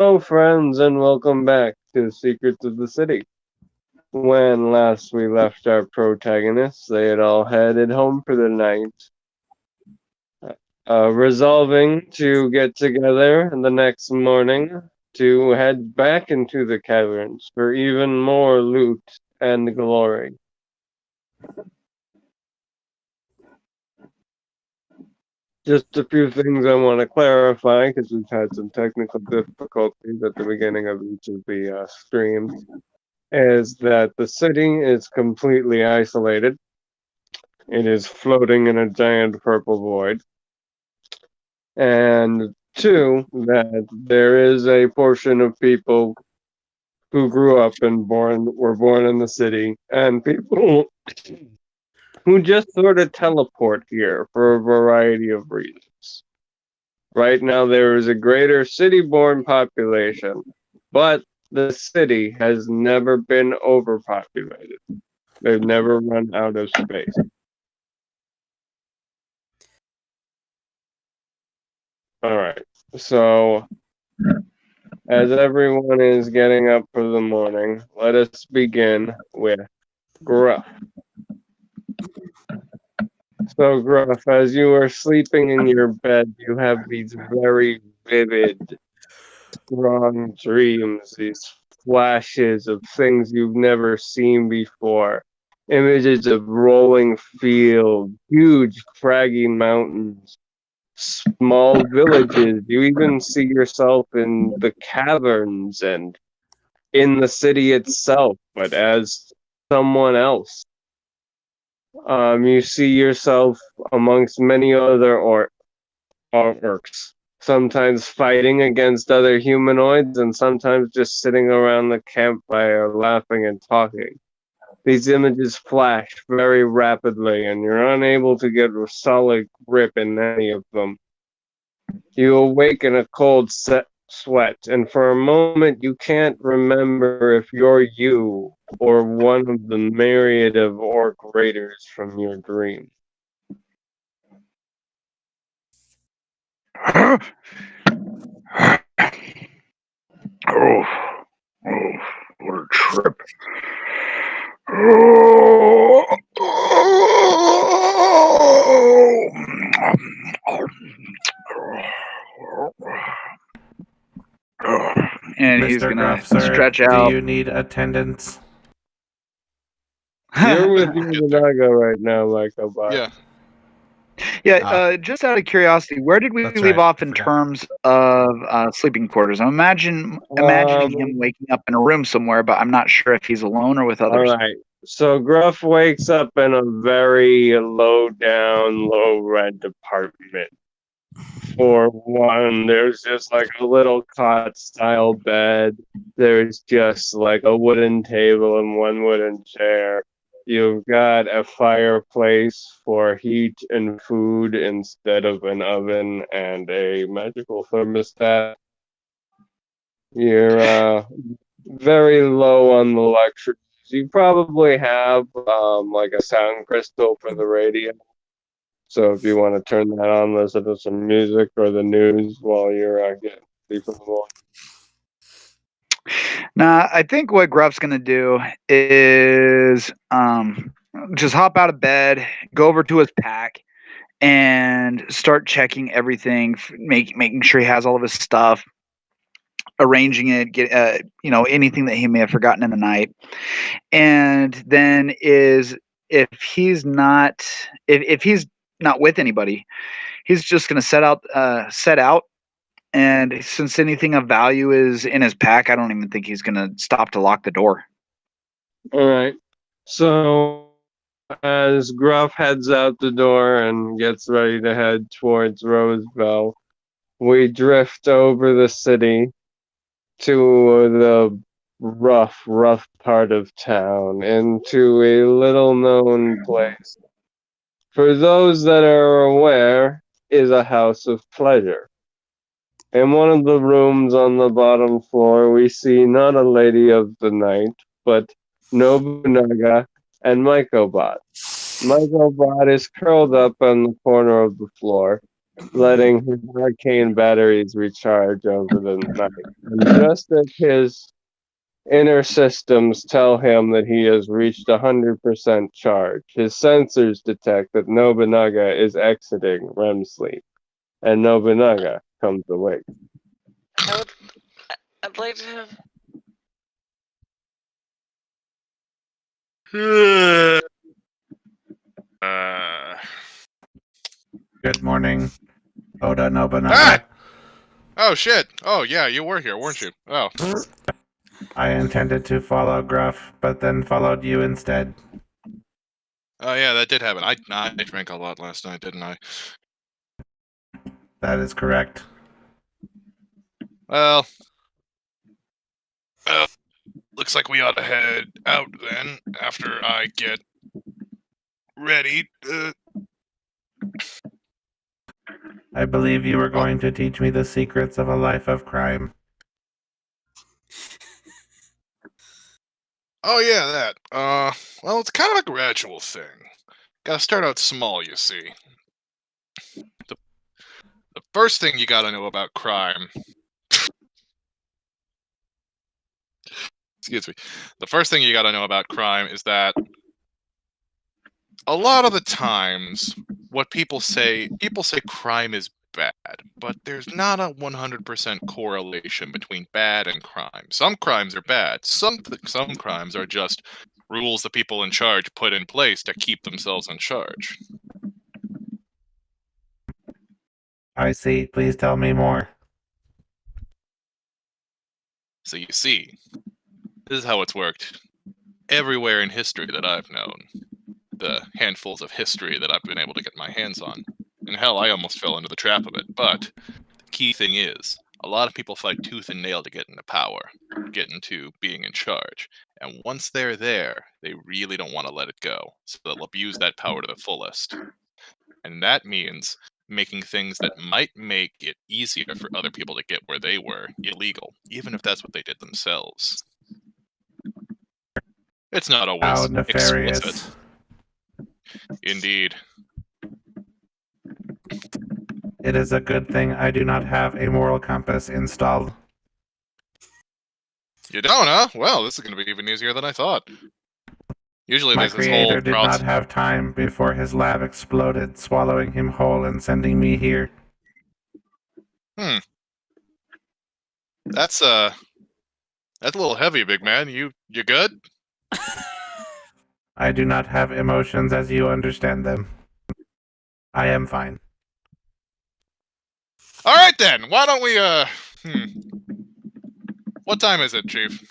Hello, friends, and welcome back to Secrets of the City. When last we left our protagonists, they had all headed home for the night, resolving to get together the next morning to head back into the caverns for even more loot and glory. Just a few things I want to clarify because we've had some technical difficulties at the beginning of each of the streams. Is that the city is completely isolated. It is floating in a giant purple void. And two, that there is a portion of people who grew up and were born in the city, and people who just sort of teleport here for a variety of reasons. Right now, there is a greater city-born population, but the city has never been overpopulated. They've never run out of space. All right. So, as everyone is getting up for the morning, let us begin with Gruff. So, Gruff, as you are sleeping in your bed, you have these very vivid, strong dreams, these flashes of things you've never seen before. Images of rolling fields, huge craggy mountains, small villages. You even see yourself in the caverns and in the city itself, but as someone else. You see yourself amongst many other orcs, sometimes fighting against other humanoids, and sometimes just sitting around the campfire laughing and talking. These images flash very rapidly, and you're unable to get a solid grip in any of them. You awake in a cold sweat, and for a moment you can't remember if you're you or one of the myriad of orc raiders from your dream. Oh, oh, what a trip. Oh, and he's Mr. gonna Gruff, sir, stretch out. do you need attendance? You're with Yamanaga right now, Michael. But Yeah, just out of curiosity, where did we That's leave right, off I in forgot. terms of sleeping quarters? I'm imagining him waking up in a room somewhere, but I'm not sure if he's alone or with all others. right. So Gruff wakes up in a very low down, low rent apartment. For one, there's just like a little cot style bed. There's just like a wooden table and one wooden chair. You've got a fireplace for heat and food instead of an oven and a magical thermostat. You're very low on the luxuries. You probably have like a sound crystal for the radio. So if you want to turn that on, listen to some music or the news while you're getting ready for the morning. Nah, I think what Gruff's gonna do is just hop out of bed, go over to his pack, and start checking everything, making sure he has all of his stuff, arranging it, get anything that he may have forgotten in the night, and then is if he's not with anybody, he's just gonna set out. And since anything of value is in his pack, I don't even think he's gonna stop to lock the door. All right. So as Gruff heads out the door and gets ready to head towards Rosebell, we drift over the city to the rough part of town into a little known place. For those that are aware, is a house of pleasure. In one of the rooms on the bottom floor, we see not a lady of the night, but Nobunaga and Mycobot. Mycobot is curled up on the corner of the floor, letting his arcane batteries recharge over the night. And just as his inner systems tell him that he has reached 100% charge, his sensors detect that Nobunaga is exiting REM sleep, and Nobunaga comes awake. I'd like to have. Good morning, Oda Nobunaga. Ah! Oh shit! Oh yeah, you were here, weren't you? Oh. I intended to follow Gruff, but then followed you instead. Oh yeah, that did happen. I drank a lot last night, didn't I? That is correct. Well, looks like we ought to head out then, after I get ready. I believe you were going to teach me the secrets of a life of crime. Oh yeah, that. Well, it's kind of a gradual thing. Gotta start out small, you see. The first thing you gotta know about crime... Excuse me. The first thing you gotta know about crime is that a lot of the times, what people say crime is bad, but there's not a 100% correlation between bad and crime. Some crimes are bad. Some crimes are just rules the people in charge put in place to keep themselves in charge. I see. Please tell me more. So you see, this is how it's worked everywhere in history that I've known. The handfuls of history that I've been able to get my hands on. And hell, I almost fell into the trap of it. But the key thing is, a lot of people fight tooth and nail to get into power, get into being in charge. And once they're there, they really don't want to let it go. So they'll abuse that power to the fullest. And that means making things that might make it easier for other people to get where they were illegal, even if that's what they did themselves. It's not always How nefarious. explicit. Indeed. It is a good thing I do not have a moral compass installed. You don't, huh? Well, this is going to be even easier than I thought. Usually My there's this whole creator did not have time before his lab exploded, swallowing him whole and sending me here. That's a little heavy, big man. You good? I do not have emotions as you understand them. I am fine. All right then. Why don't we What time is it, Chief?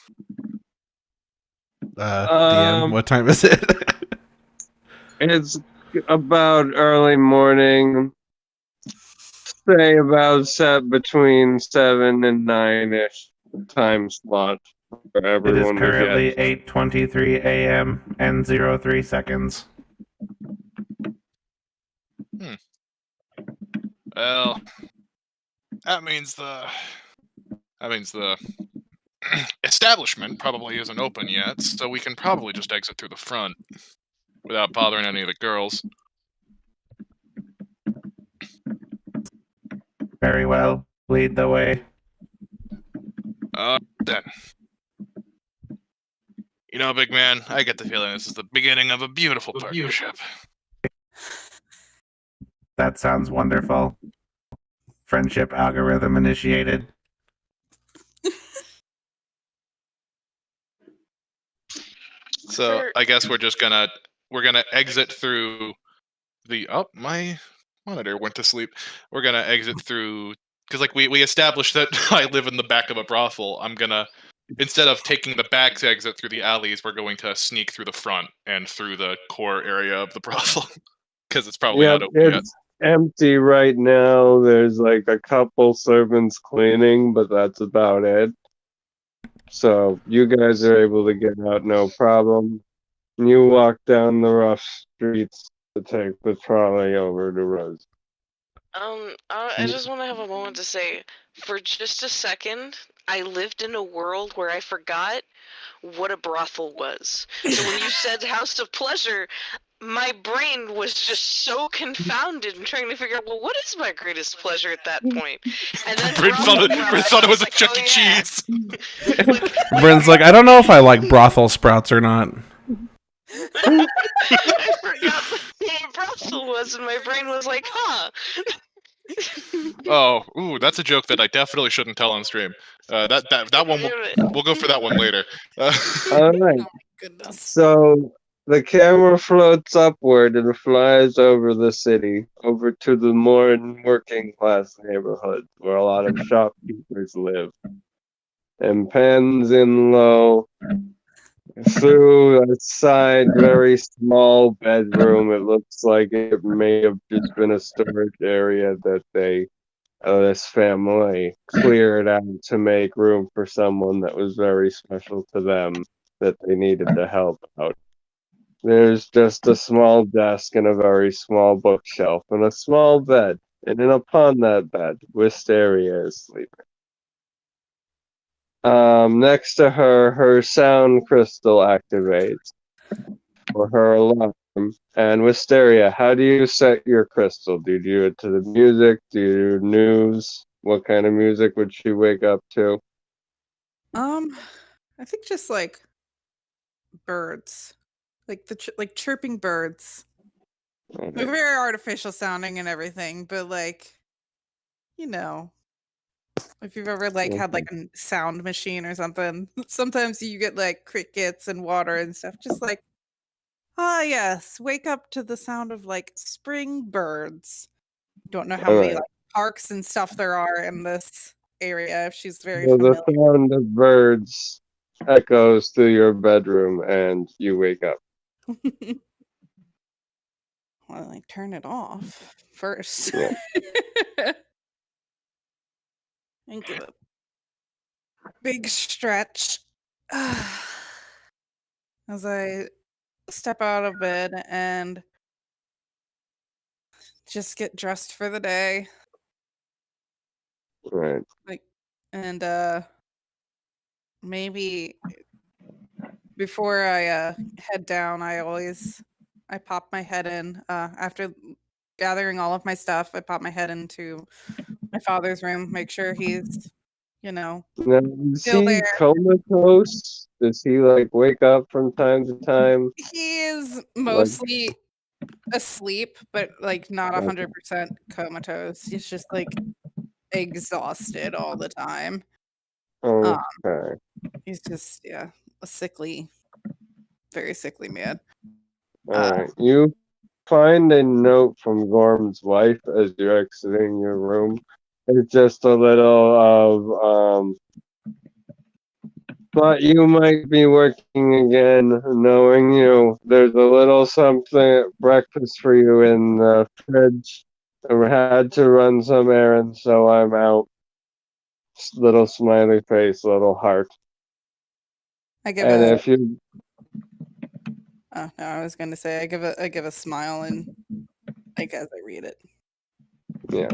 DM, what time is it? It's about early morning. Say about set between 7 and 9-ish time slot for It everyone is to currently get. 8:23 a.m. and 03 seconds. Well, that means the establishment probably isn't open yet, so we can probably just exit through the front without bothering any of the girls. Very well. Lead the way. Then. You know, big man, I get the feeling this is the beginning of a beautiful partnership. That sounds wonderful. Friendship algorithm initiated. So I guess we're gonna exit through the my monitor went to sleep. We're gonna exit through because like we established that I live in the back of a brothel. I'm gonna instead of taking the back exit through the alleys, we're going to sneak through the front and through the core area of the brothel because it's probably not open yet. It's empty right now. There's like a couple servants cleaning, but that's about it. So you guys are able to get out no problem. You walk down the rough streets to take the trolley over to Rose. I just want to have a moment to say, for just a second, I lived in a world where I forgot what a brothel was. So when you said House of Pleasure, my brain was just so confounded and trying to figure out, well, what is my greatest pleasure at that point? And then Bryn thought it was a like, Chuck oh, E. yeah. Cheese. Like, Bryn's like, I don't know if I like brothel sprouts or not. I forgot what brothel was, and my brain was like, huh. Oh, ooh, that's a joke that I definitely shouldn't tell on stream. That one we'll go for that one later. All right. Goodness. So the camera floats upward and flies over the city, over to the more working class neighborhoods where a lot of shopkeepers live, and pans in low through a side, very small bedroom. It looks like it may have just been a storage area that this family cleared out to make room for someone that was very special to them that they needed to help out. There's just a small desk and a very small bookshelf and a small bed. And then upon that bed, Wisteria is sleeping. Next to her, her sound crystal activates for her alarm. And Wisteria, how do you set your crystal? Do you do it to the music? Do you do news? What kind of music would she wake up to? I think just like birds, like like chirping birds. They're Okay. very artificial sounding and everything, but like, you know, if you've ever like had like a sound machine or something, sometimes you get like crickets and water and stuff. Just like, ah, yes, wake up to the sound of like spring birds. Don't know how many Alright. like parks and stuff there are in this area. If she's very So the familiar. sound of birds echoes through your bedroom and you wake up. Well, I turn it off first. Yeah. And give a big stretch as I step out of bed and just get dressed for the day. Right. Like, and maybe before I head down, I pop my head in after gathering all of my stuff. I pop my head into my father's room, make sure he's, Now, is still he there. comatose? Does he like wake up from time to time? He is mostly asleep, but like not Okay. 100% comatose. He's just like exhausted all the time. Okay. He's just a sickly, very sickly man. Alright. You find a note from Gorm's wife as you're exiting your room. It's just a little of but you might be working again, knowing you. There's a little something breakfast for you in the fridge. I had to run some errands, so I'm out. Little smiley face, little heart. I give And a if you oh no, I was gonna say I give a smile and like as I read it. yeah.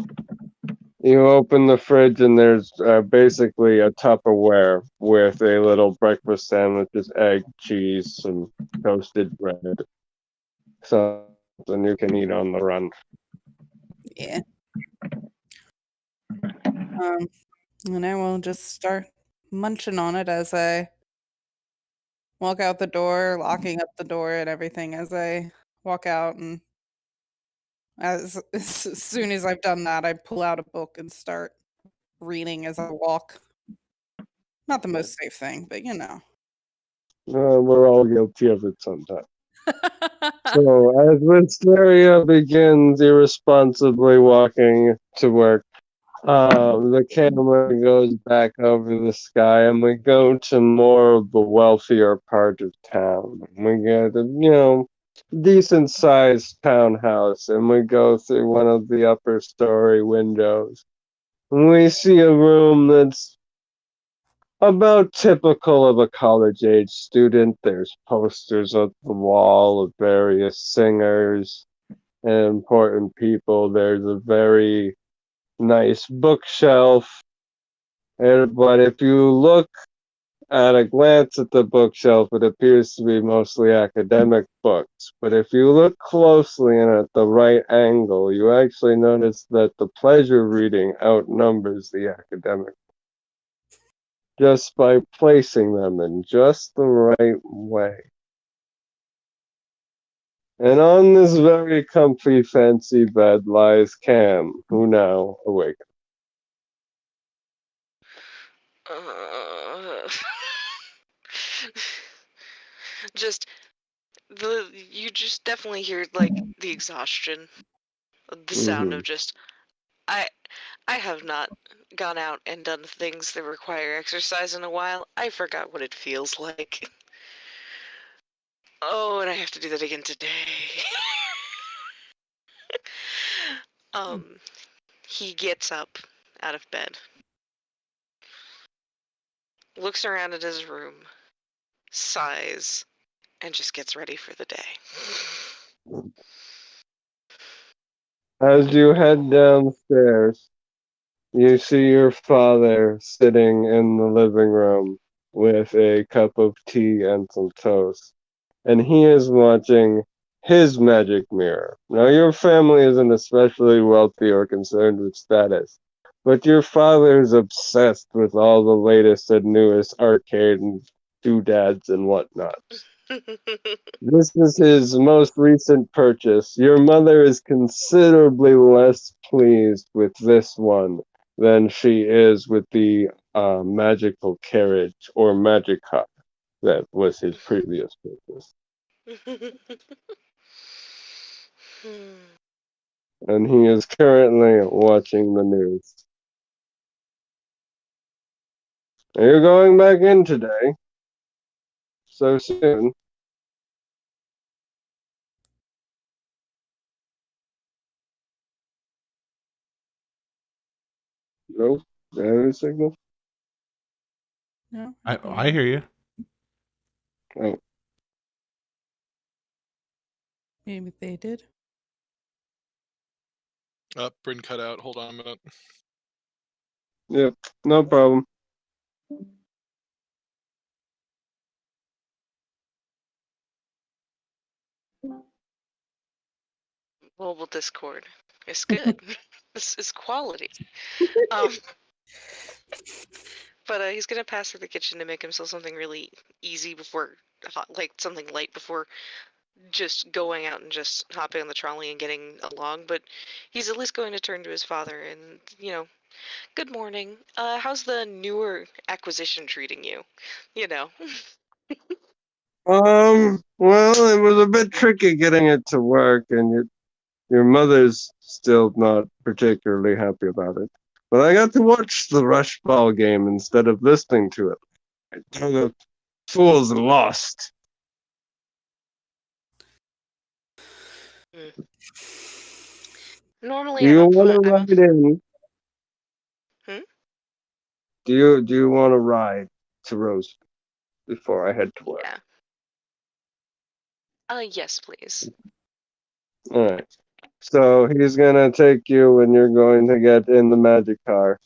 You open the fridge and there's basically a Tupperware with a little breakfast sandwich, just egg, cheese, some toasted bread. Something you can eat on the run. Yeah. And I will just start munching on it as I walk out the door, locking up the door and everything as I walk out. And as soon as I've done that, I pull out a book and start reading as I walk. Not the most safe thing, but you know. We're all guilty of it sometimes. So, as Wisteria begins irresponsibly walking to work, the camera goes back over the sky and we go to more of the wealthier part of town. We get a, decent sized townhouse and we go through one of the upper story windows. And we see a room that's about typical of a college age student. There's posters on the wall of various singers and important people. There's a very nice bookshelf. But if you look At a glance at the bookshelf, it appears to be mostly academic books, but if you look closely and at the right angle, you actually notice that the pleasure reading outnumbers the academic just by placing them in just the right way. And on this very comfy, fancy bed lies Cam, who now awakens. Uh, just you just definitely hear like the exhaustion, the sound Mhm. of just I I have not gone out and done things that require exercise in a while. I forgot what it feels like. Oh, and I have to do that again today. um, he gets up out of bed, looks around at his room, sighs, and just gets ready for the day. As you head downstairs, you see your father sitting in the living room with a cup of tea and some toast, and he is watching his magic mirror. Now, your family isn't especially wealthy or concerned with status, but your father is obsessed with all the latest and newest arcade and doodads and whatnot. This is his most recent purchase. Your mother is considerably less pleased with this one than she is with the magical carriage or magic car that was his previous purchase. And he is currently watching the news. Are you going back in today? So soon? Nope. Any signal? No, I hear you. Oh, maybe they did. Bryn cut out. Hold on a minute. yep. No problem. Mobile Discord. It's good. This is quality. Um, but he's gonna pass through the kitchen to make himself something really easy before, like something light before just going out and just hopping on the trolley and getting along. But he's at least going to turn to his father and, good morning. How's the newer acquisition treating you? You know. Well, it was a bit tricky getting it to work, and your mother's still not particularly happy about it. But I got to watch the Rush Ball game instead of listening to it. So the fools lost. Normally Do I'm you up. want to I'm ride in? Hmm? Do you want to ride to Rose before I head to work? Yeah. Yes, please. All right. So he's gonna take you, and you're going to get in the magic car,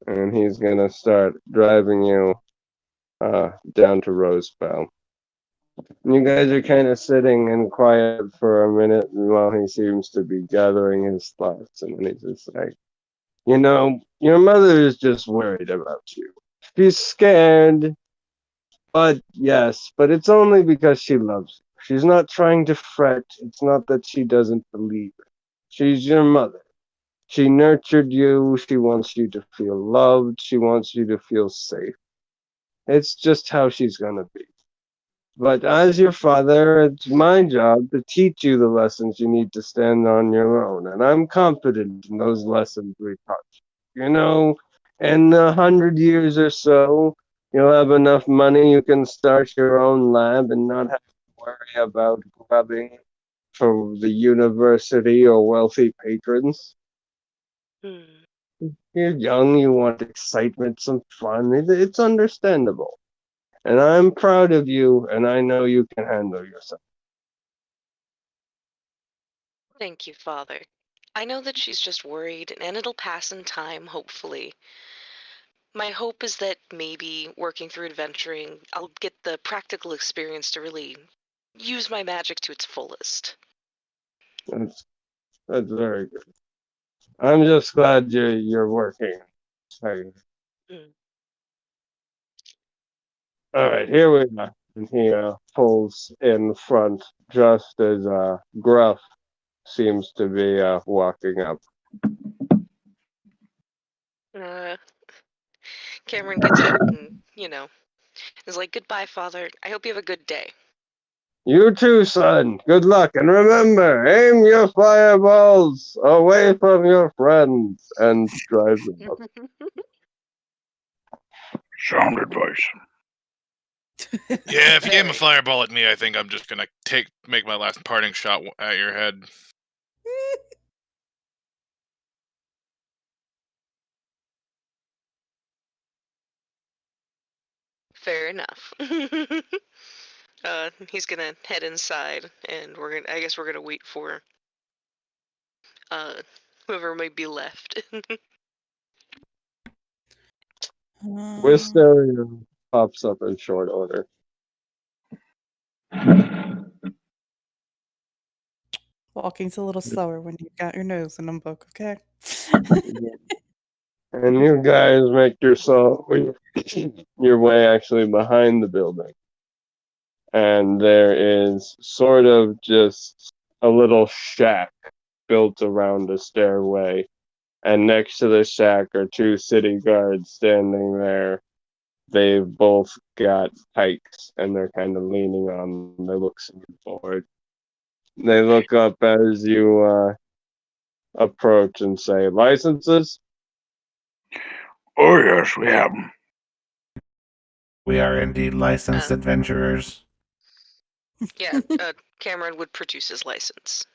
and he's gonna start driving you down to Rosebell. You guys are kind of sitting in quiet for a minute while he seems to be gathering his thoughts, and then he's just like, your mother is just worried about you. She's scared, but it's only because she loves you. She's not trying to fret. It's not that she doesn't believe it. She's your mother. She nurtured you. She wants you to feel loved. She wants you to feel safe. It's just how she's gonna be. But as your father, it's my job to teach you the lessons you need to stand on your own. And I'm confident in those lessons we taught you. In 100 years or so, you'll have enough money you can start your own lab and not have to worry about grubbing for the university or wealthy patrons. Hmm. You're young, you want excitement, some fun. It's understandable. And I'm proud of you, and I know you can handle yourself. Thank you, Father. I know that she's just worried, and it'll pass in time, hopefully. My hope is that maybe working through adventuring, I'll get the practical experience to really use my magic to its fullest. That's very good. I'm just glad you're working. Sorry. All right, here we are. And he pulls in front just as Gruff seems to be walking up. Cameron gets out and, is like, "Goodbye, Father. I hope you have a good day." You too, son. Good luck. And remember, aim your fireballs away from your friends. And drives them up. Sound advice. Yeah, if you aim a Very. fireball at me, I think I'm just gonna make my last parting shot at your head. Fair enough. He's gonna head inside, and I guess we're gonna wait for whoever might be left. Wisteria pops up in short order. Walking's a little slower when you've got your nose in a book, okay? And you guys make your way actually behind the building. And there is sort of just a little shack built around a stairway. And next to the shack are two city guards standing there. They've both got pikes and they're kind of leaning on them. They look forward. They look up as you approach and say, "Licenses?" Oh, yes, we have them. We are indeed licensed adventurers. Yeah, Cameron would produce his license,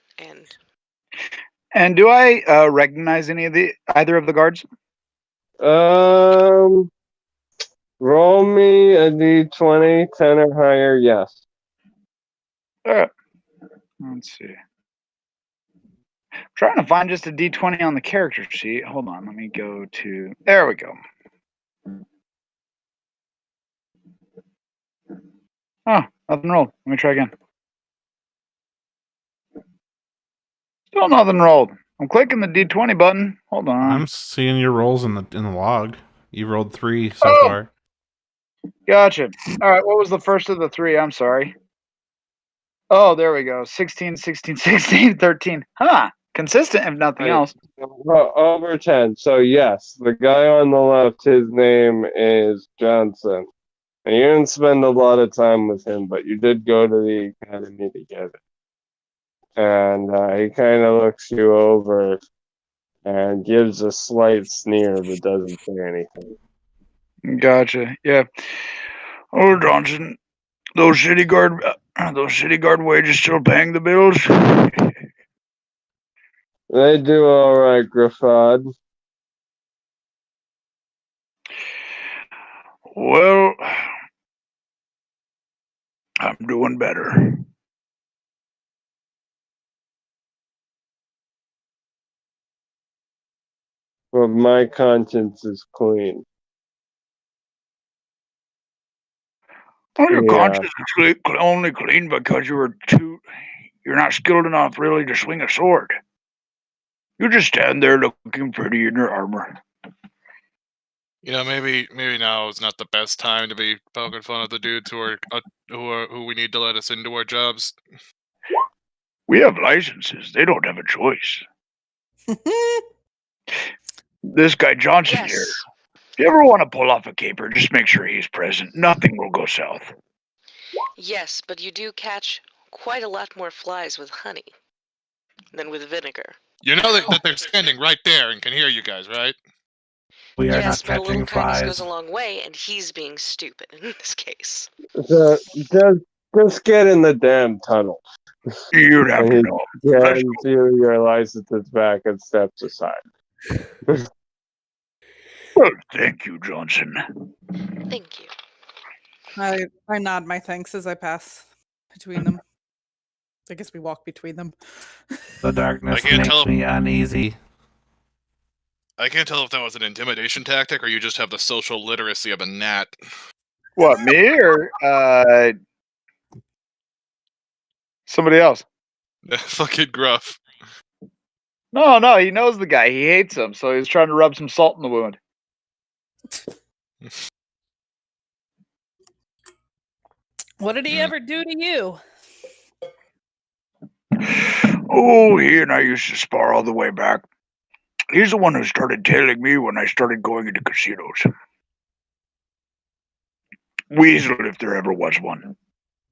And do I recognize either of the guards? Roll me a d20, 10 or higher, yes. Let's see. I'm trying to find just a d20 on the character sheet. Hold on, let me go to. There we go. Oh, nothing rolled. Let me try again. Still nothing rolled. I'm clicking the d20 button. Hold on. I'm seeing your rolls in the log. You rolled 3 so far. Gotcha. All right, what was the first of the 3? I'm sorry. Oh, there we go. 16, 16, 16, 13. Huh. Consistent, if nothing else. Over 10. So, yes, the guy on the left, his name is Johnson. And you didn't spend a lot of time with him, but you did go to the academy together. And he kind of looks you over and gives a slight sneer but doesn't say anything. Gotcha. Yeah. Oh, Johnson, those city guard wages still paying the bills? They do all right, Griffad. Well, I'm doing better. But my conscience is clean. Well, your conscience is only clean because you're not skilled enough really to swing a sword. You just stand there looking pretty in your armor. Maybe now is not the best time to be poking fun at the dudes who we need to let us into our jobs. We have licenses. They don't have a choice. This guy Johnson here. If you ever want to pull off a caper, just make sure he's present. Nothing will go south. Yes, but you do catch quite a lot more flies with honey than with vinegar. You know that they're standing right there and can hear you guys, right? We are Yes, not but a little catching kindness flies. goes a long way, and he's being stupid in this case. Just get in the damn tunnel. You'd have to know. Hands you your licenses back and steps aside. Well, thank you, Johnson. Thank you. I nod my thanks as I pass between them. I guess we walk between them. The darkness makes me uneasy. I can't tell if that was an intimidation tactic or you just have the social literacy of a gnat. What, me or somebody else? Fucking Gruff. No, he knows the guy. He hates him, so he's trying to rub some salt in the wound. What did he ever do to you? Oh, he and I used to spar all the way back. He's the one who started tailing me when I started going into casinos. Weasel, if there ever was one.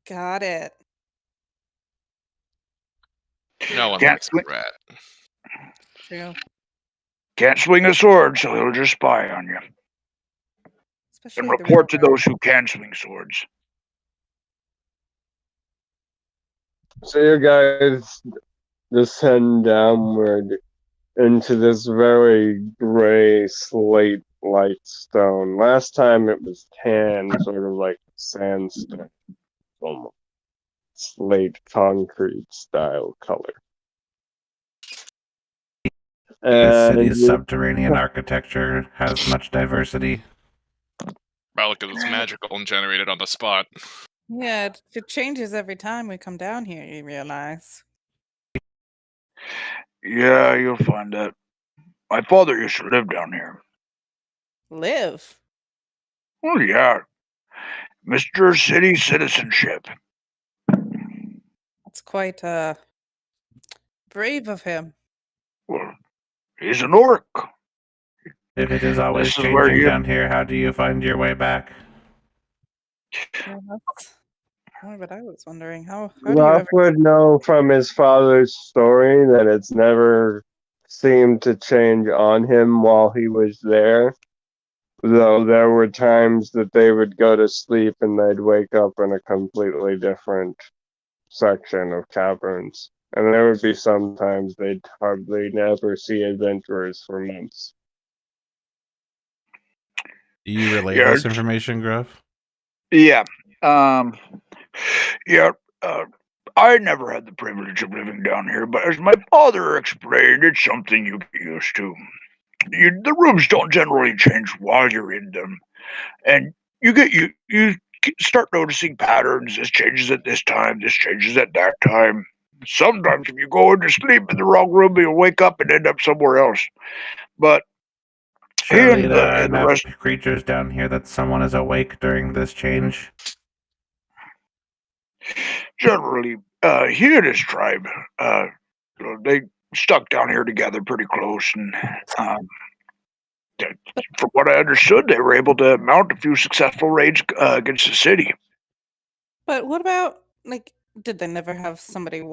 Got it. No one Can't likes a swing- rat. True. Can't swing a sword, so he'll just spy on you Especially and the report to railroad. those who can swing swords. So you guys descend downward into this very gray slate-like stone. Last time it was tan, sort of like sandstone, almost slate concrete style color. This And city's you- subterranean architecture has much diversity. Probably because it's magical and generated on the spot. Yeah, it changes every time we come down here, you realize. Yeah, you'll find that. My father used to live down here. Live. Oh, yeah. Mr. City Citizenship. That's quite brave of him. Well, he's an orc. If it is always This is where changing you- down here, how do you find your way back? Yeah, that's what I was wondering. How do you Roth ever would know from his father's story that it's never seemed to change on him while he was there. Though there were times that they would go to sleep and they'd wake up in a completely different section of caverns. And there would be some times they'd hardly never see adventurers for months. Do you relay Yeah, this information, Gruff? Yeah. Yeah, I never had the privilege of living down here, but as my father explained, it's something you get used to. The rooms don't generally change while you're in them, and you start noticing patterns. This changes at this time. This changes at that time. Sometimes, if you go into sleep in the wrong room, you'll wake up and end up somewhere else. But here Surely in there are the enough rest, creatures down here that someone is awake during this change. generally, he and his tribe, they stuck down here together pretty close, and from what I understood, they were able to mount a few successful raids against the city. But what about did they never have somebody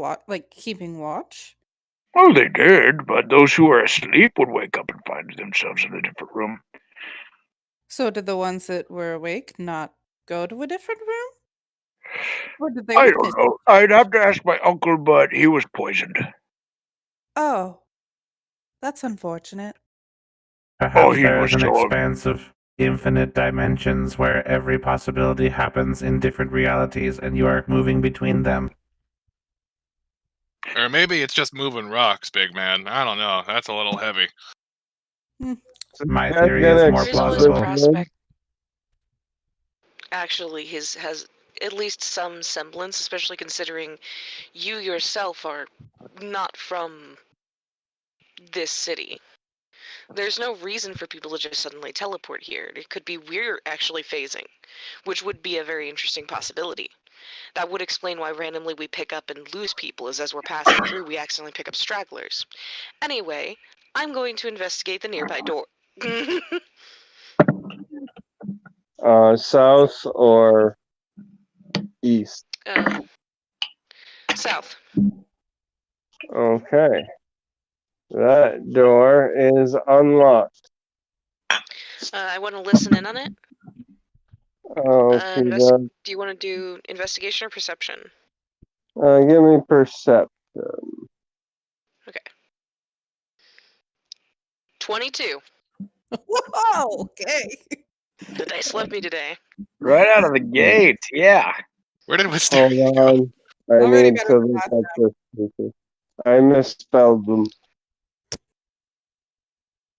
keeping watch? Oh, they did, but those who were asleep would wake up and find themselves in a different room. So did the ones that were awake not go to a different room? Or did they I witness don't know. I'd have to ask my uncle, but he was poisoned. Oh. That's unfortunate. Perhaps he there was is an so- expanse of infinite dimensions where every possibility happens in different realities and you are moving between them. Or maybe it's just moving rocks, big man. I don't know. That's a little heavy. My That's theory gonna is more There's always plausible. a prospect. Actually, his has at least some semblance, especially considering you yourself are not from this city. There's no reason for people to just suddenly teleport here. It could be we're actually phasing, which would be a very interesting possibility. That would explain why randomly we pick up and lose people, as we're passing through we accidentally pick up stragglers. Anyway, I'm going to investigate the nearby door. South or east? South. Okay. That door is unlocked. I want to listen in on it. Okay, Do you want to do investigation or perception? give me perception. 22. Whoa, okay. The dice love me today. Right out of the gate. Yeah. Where did we Hold start? on. I Already need better to than look last up this. I misspelled them.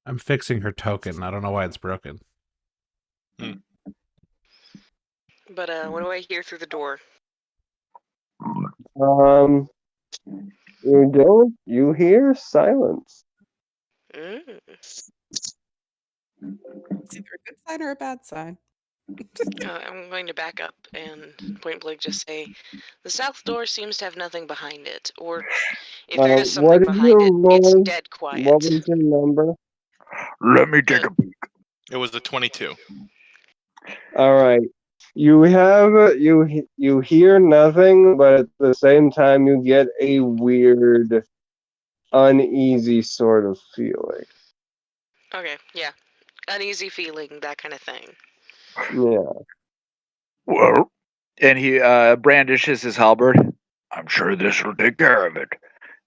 I'm fixing her token. I don't know why it's broken. But what do I hear through the door? You don't. You hear silence. Mm. It's either a good sign or a bad sign. I'm going to back up and point blank just say, the south door seems to have nothing behind it, or if there is What something is behind your it, it's roll? dead quiet. What was your number? Let me take a peek. It was the 22. All right. You have you hear nothing, but at the same time you get a weird, uneasy sort of feeling. Okay, yeah. Uneasy feeling, that kind of thing. Yeah. Well, And he brandishes his halberd, I'm sure this will take care of it.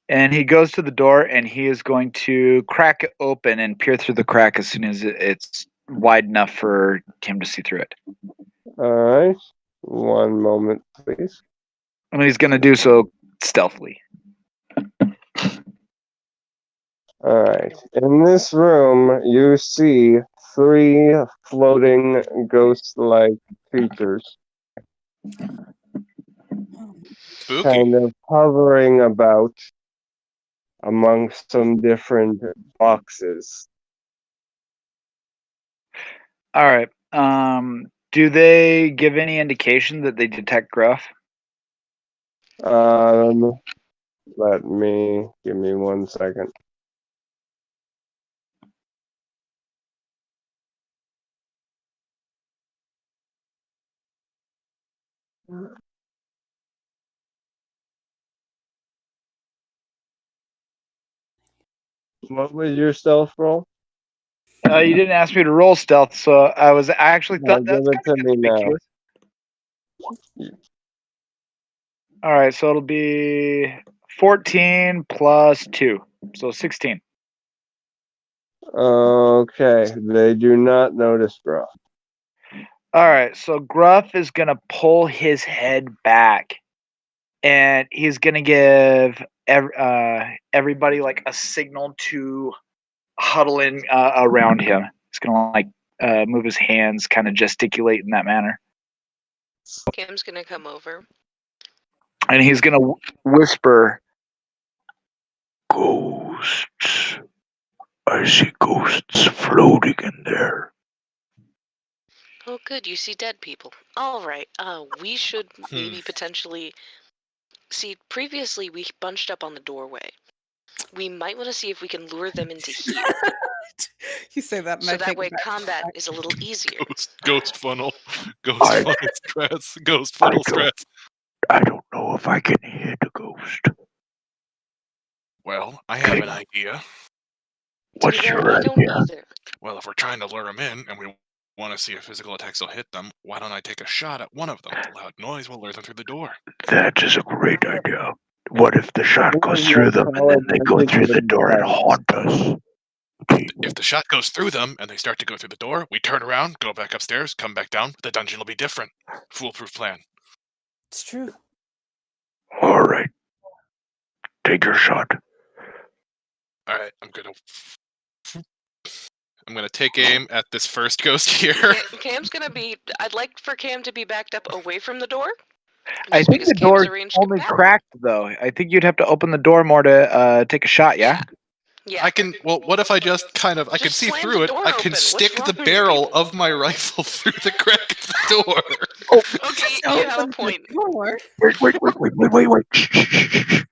and he goes to the door, and he is going to crack it open and peer through the crack as soon as it's wide enough for him to see through it. All right. One moment, please. And he's going to do so stealthily. All right. In this room, you see 3 floating ghost-like creatures, Spooky. kind of hovering about amongst some different boxes. All right. Do they give any indication that they detect Gruff? Let me give me 1 second. What was your stealth roll? You didn't ask me to roll stealth, so I actually thought Give that's it to me now. conspicuous. All right, so it'll be 14 plus 2, so 16. Okay, they do not notice Gruff. All right, so Gruff is gonna pull his head back, and he's gonna give everybody like a signal to huddle in around him. He's gonna like move his hands, kind of gesticulate in that manner, Kim's gonna come over. and he's gonna whisper, Ghosts. I see ghosts floating in there. Oh, good, you see dead people. All right, we should maybe potentially... See, previously we bunched up on the doorway. We might want to see if we can lure them into here, You say that, and so I that take way it back. combat is a little easier. Ghost funnel. Ghost I- funnel strats. Ghost funnel I don't- strats. I don't know if I can hit a ghost. Well, I have an idea. What's To be fair, your I don't idea? either. Well, if we're trying to lure them in and we want to see if physical attacks will hit them, why don't I take a shot at one of them? The loud noise will lure them through the door. That is a great idea. What if the shot goes through them and then they go through the door and haunt us? If the shot goes through them and they start to go through the door, we turn around, go back upstairs, come back down. The dungeon will be different. Foolproof plan. It's true. All right. Take your shot. All right, I'm gonna take aim at this first ghost here. Cam's gonna be... I'd like for Cam to be backed up away from the door. I just think because the Cam's door's arranged only combat. cracked, though. I think you'd have to open the door more to take a shot, yeah? Yeah. I can. Well, what if I just kind of? I can Just see slam through the it. door I can open. What's stick wrong the with you barrel people? of my rifle through the crack of the door. Okay, you have a point. Lord. Wait. Shh.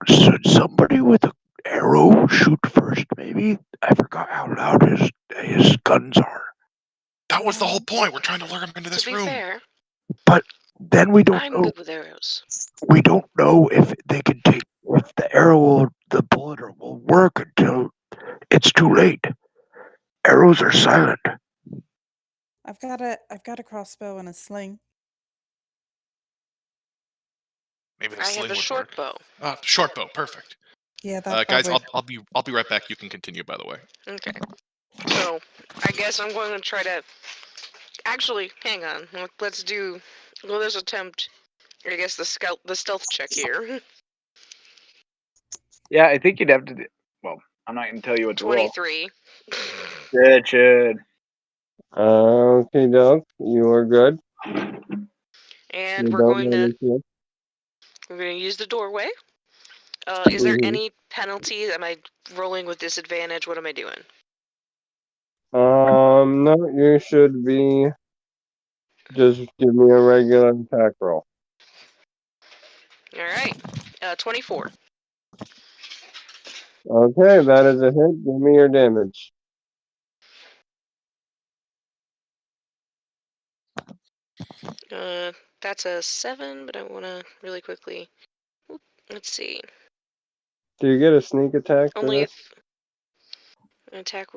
Should somebody with an arrow shoot first, maybe? I forgot how loud his guns are. That was the whole point. We're trying to lure him into this To be room. fair, But then we don't I'm know. good with arrows. We don't know if they can take if the arrow or the bullet will work until it's too late. Arrows are silent. I've got a crossbow and a sling. Maybe the I sling have a would short work. bow. Short bow, perfect. Yeah, that Guys, probably- I'll be right back. You can continue, by the way. Okay. So, I guess I'm going to try to... Actually, hang on. Let's do... Well, let's attempt... I guess the stealth check here. Yeah, I think you'd have to do... Well, I'm not gonna tell you what to roll. 23. Richard. Okay, Doug, you are good. And You we're don't going know to anything. use the doorway. Is there Mhm. any penalties? Am I rolling with disadvantage? What am I doing? No, you should be. Just give me a regular attack roll. All right. 24. Okay, that is a hit. Give me your damage. That's a 7, but I want to really quickly. Let's see. Do you get a sneak attack for Only this? if an attack.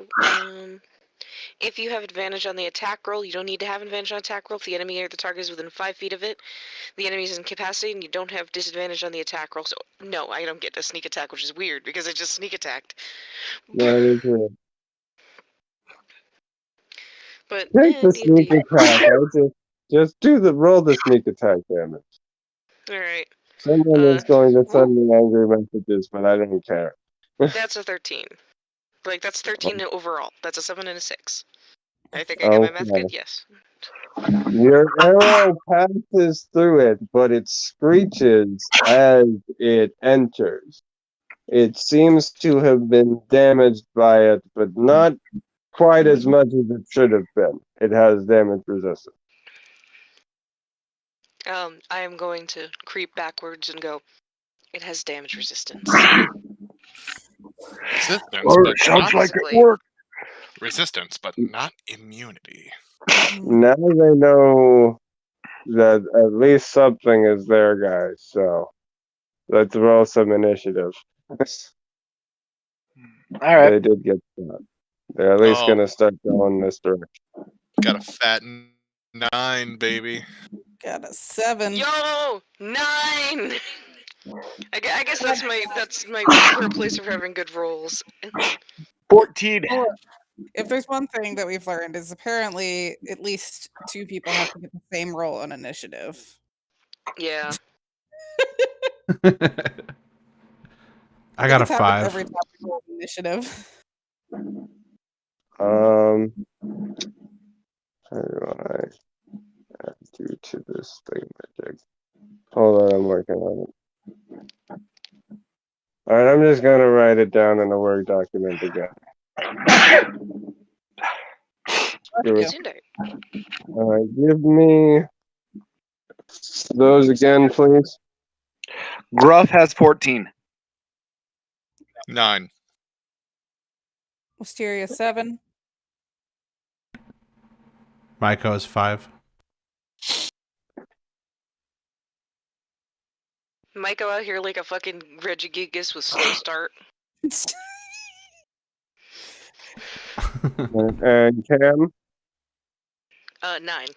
If you have advantage on the attack roll, you don't need to have advantage on attack roll. If the enemy or the target is within 5 feet of it, the enemy is incapacitated, and you don't have disadvantage on the attack roll. So no, I don't get a sneak attack, which is weird because I just sneak attacked. That is it. But Take the sneak D&D. attack. Just roll the sneak attack damage. All right. Someone is going to send me angry messages, but I don't care. That's a 13. Like that's 13 overall. That's a 7 and a 6. I think I got my math Okay. good. Yes. Your arrow passes through it, but it screeches as it enters. It seems to have been damaged by it, but not quite as much as it should have been. It has damage resistance. I am going to creep backwards and go. It has damage resistance. Resistance, Or but sounds not like it Basically. worked. resistance, but not immunity. Now they know that at least something is there, guys. So let's roll some initiative. All right. They did get that. They're at least Oh. gonna start going this direction. Got a fat 9, baby. Got a 7. Yo, 9. I guess that's my poor place for having good rolls. 14. If there's one thing that we've learned is apparently at least 2 people have to get the same roll on initiative. Yeah. I got a It's happened every 5. time we roll initiative. How do I add you to this thing magic? Hold on, I'm working on it. Alright, I'm just gonna write it down in a Word document again. Alright, give me those again, please. Gruff has 14. 9. Wisteria 7. Maiko is 5. Might go out here like a fucking Regigigas with slow start. And Cam? 9.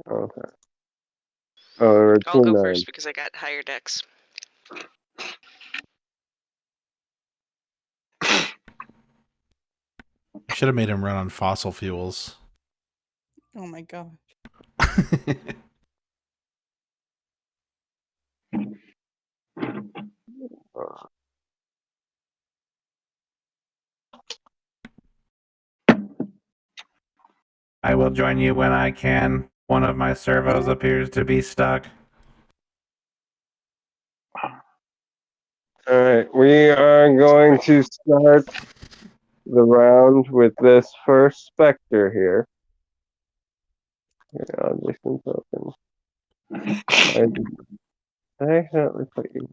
Okay. Oh, there were I'll 2 go 9s. first because I got higher decks. Should have made him run on fossil fuels. Oh my god. I will join you when I can. One of my servos appears to be stuck. Alright, we are going to start the round with this first Spectre here. Yeah, audition token. I accidentally put you.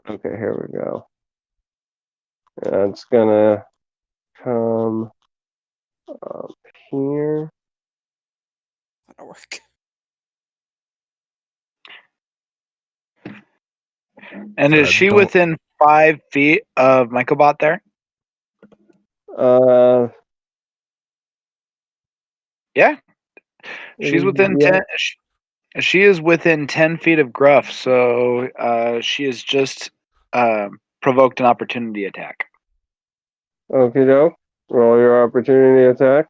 Okay, here we go. It's gonna come up here. That'll work. And is she within 5 feet of Microbot there? Yeah. She's within 10. She is within 10 feet of Gruff, so she has just provoked an opportunity attack. Okie doke. Roll your opportunity attack.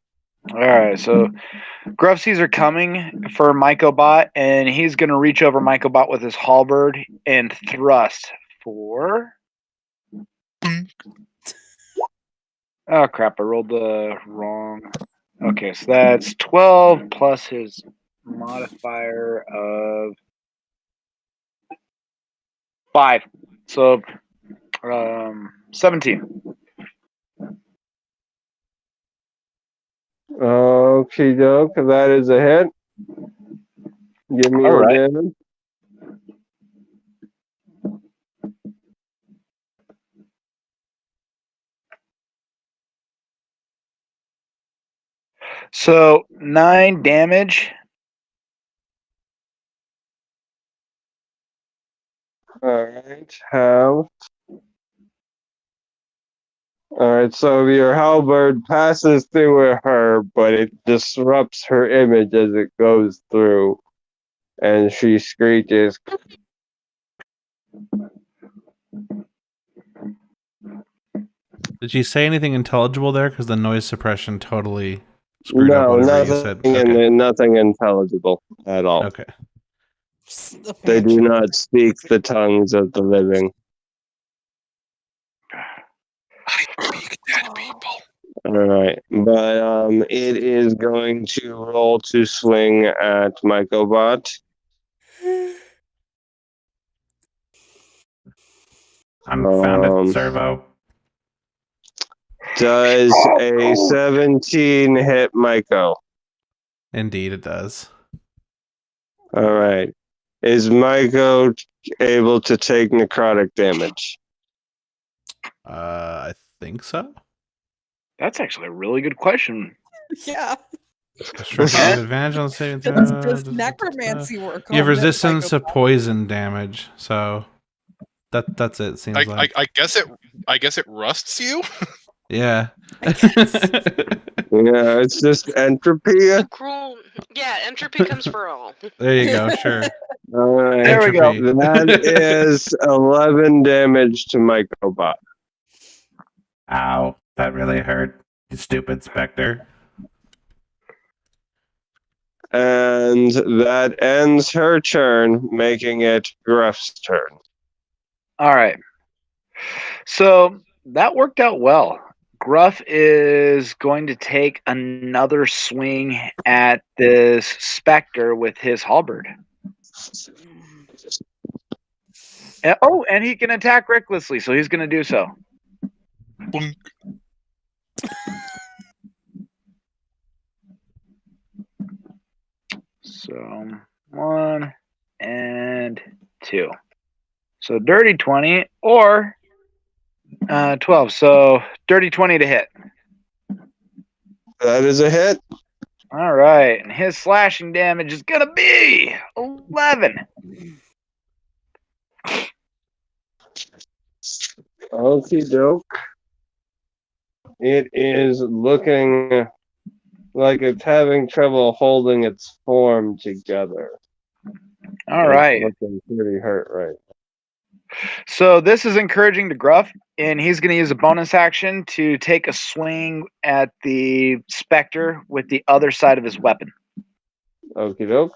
All right, so Gruff sees her coming for Mycobot, and he's going to reach over Mycobot with his halberd and thrust for. Oh crap! I rolled the wrong. Okay, so that's 12 plus his modifier of 5, so 17. Okie doke, that is a hit. Give me All your right. damage. So 9 damage. Alright, how? Alright, so your halberd passes through her, but it disrupts her image as it goes through. And she screeches. Did she say anything intelligible there? Because the noise suppression totally screwed up No, whatever you said. Okay. nothing intelligible at all. Okay. Just a They do bunch. not speak the tongues of the living. I speak dead people. Alright, but it is going to roll to swing at Mycobot. Unfounded servo. Does a 17 hit Myco? Indeed, it does. Alright. Is Myco able to take necrotic damage? I think so. That's actually a really good question. Yeah. Strength have advantage on saving Does necromancy work? You have on this resistance to Mycobot? poison damage, so that's it. Seems like I guess it rusts you. yeah. I guess. Yeah, it's just entropy. Cruel. Yeah, entropy comes for all. There you go. Sure. Alright. There we go. Entropy. That is 11 damage to Mycobot. Ow, that really hurt. You stupid specter. And that ends her turn, making it Gruff's turn. All right. So that worked out well. Gruff is going to take another swing at this specter with his halberd. And he can attack recklessly, so he's going to do so. Boink. So 1 and 2. So dirty 20 or 12. So dirty 20 to hit. That is a hit. All right. And his slashing damage is going to be 11. Okie doke. It is looking like it's having trouble holding its form together. All right. It's looking pretty hurt right now. So this is encouraging to Gruff, and he's going to use a bonus action to take a swing at the specter with the other side of his weapon. Okie doke.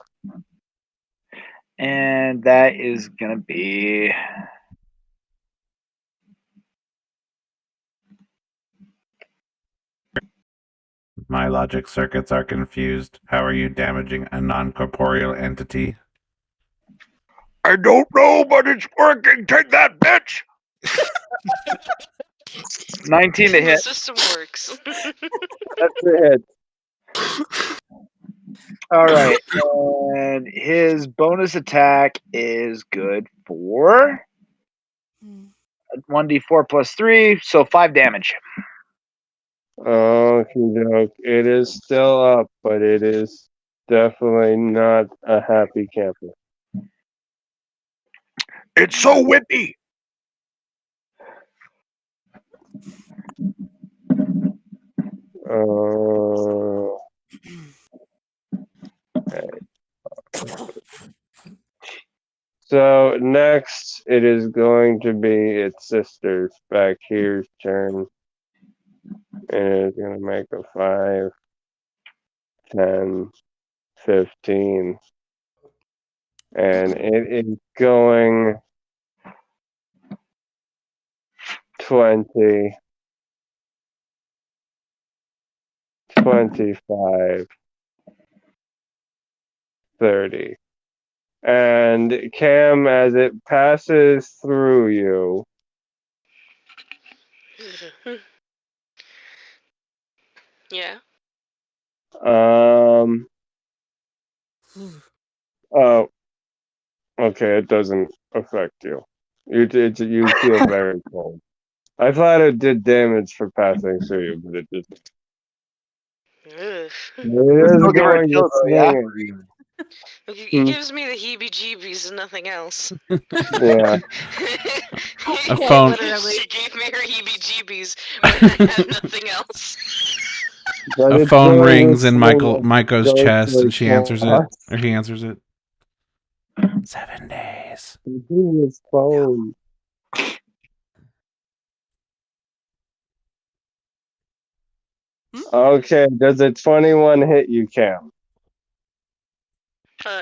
And that is going to be... My logic circuits are confused. How are you damaging a non-corporeal entity? I don't know, but it's working. Take that, bitch. 19 to The hit. system works. That's a hit. All right. And his bonus attack is good for 1d4 plus 3, so 5 damage. Okie doke. It is still up, but it is definitely not a happy camper. It's so whippy. So next, it is going to be its sister's back here's turn. And it's going to make a 5. 10, 15. And it is going 20, 25, 30. And Cam, as it passes through you, Yeah. oh, okay, it doesn't affect you. You feel very cold. I thought it did damage for passing through you, but it just Ugh. it is Still give her a going to chill, though, yeah? swing at you. It gives me the heebie-jeebies and nothing else. Yeah. A phone- She gave me her heebie-jeebies when I had nothing else. But A it's phone going to rings in swing Maiko's at chest, and she answers it, us. or he answers it. 7 days. His phone. Okay, does a 21 hit you, Cam?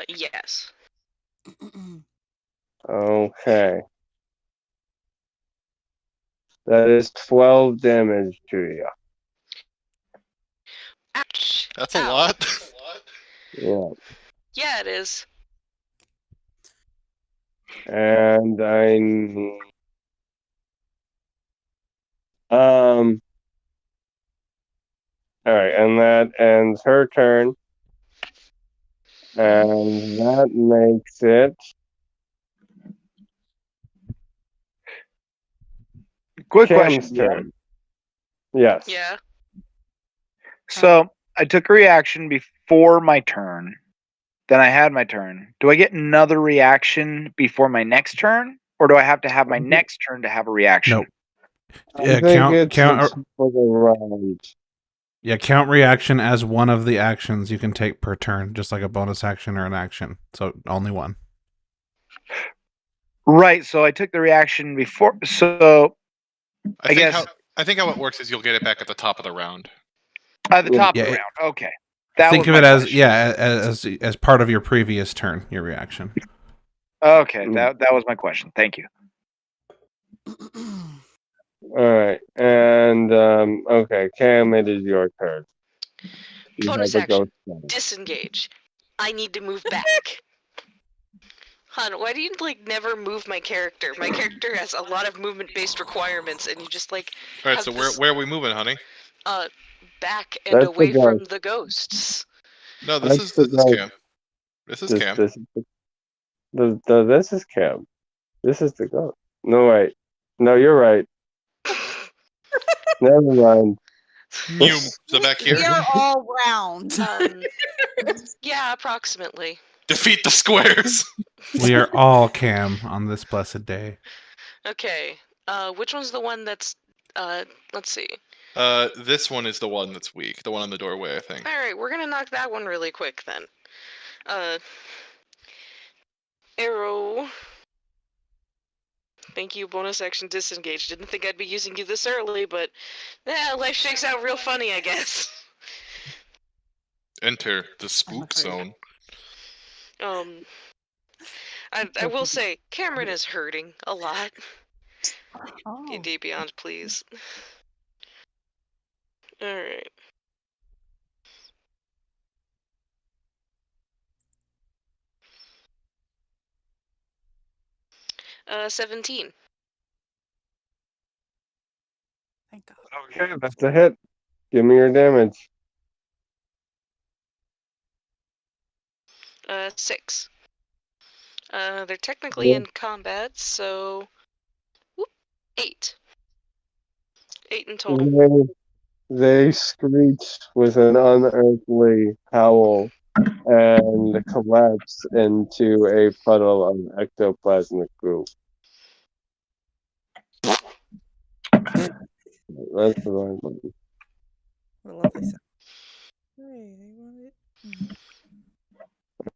Yes. Okay. That is 12 damage to you. Ouch. That's a Ow. lot. Yeah. Yeah, it is. And I need... Alright, and that ends her turn. And that makes it... Quick Cam's question. DM. turn. Yes. Yeah. So I took a reaction before my turn. Then I had my turn. Do I get another reaction before my next turn? Or do I have to have my next turn to have a reaction? Nope. I think it's count for the round. Yeah, count reaction as one of the actions you can take per turn, just like a bonus action or an action. So only one. Right. So I took the reaction before. So I guess I think how it works is you'll get it back at the top of the round. at the top of Yeah, the round. Okay. That think was of my it as question. as part of your previous turn, your reaction. Okay. That was my question. Thank you. Alright, and okay, Cam, it is your turn. You Bonus have a action. ghost gun. Disengage. I need to move back. Hun, why do you never move my character? My character has a lot of movement-based requirements, and you just All right, have so this, where are we moving, honey? back and That's the away from ghost. the ghosts. No, this That's is the ghost. Cam. This is This Cam. is this is Cam. This is the ghost. No, wait. No, you're right. Never mind. So back here, We are all round. Yeah, approximately. defeat the squares. We are all Cam on this blessed day. Okay. Which one's the one that's let's see. This one is the one that's weak. The one on the doorway, I think. Alright, we're gonna knock that one really quick then. Arrow. Thank you, bonus action disengage. Didn't think I'd be using you this early, but life shakes out real funny, I guess. Enter the spook zone. I will say, Cameron is hurting a lot. Oh. D&D Beyond, please. Alright. Uh, 17. Thank God. Okay, that's a hit. Give me your damage. 6. They're technically in combat, so 8. 8 in total. They screech with an unearthly howl and collapse into a puddle of ectoplasmic goo. That's the wrong button. What a lovely sound. Hey, they want it.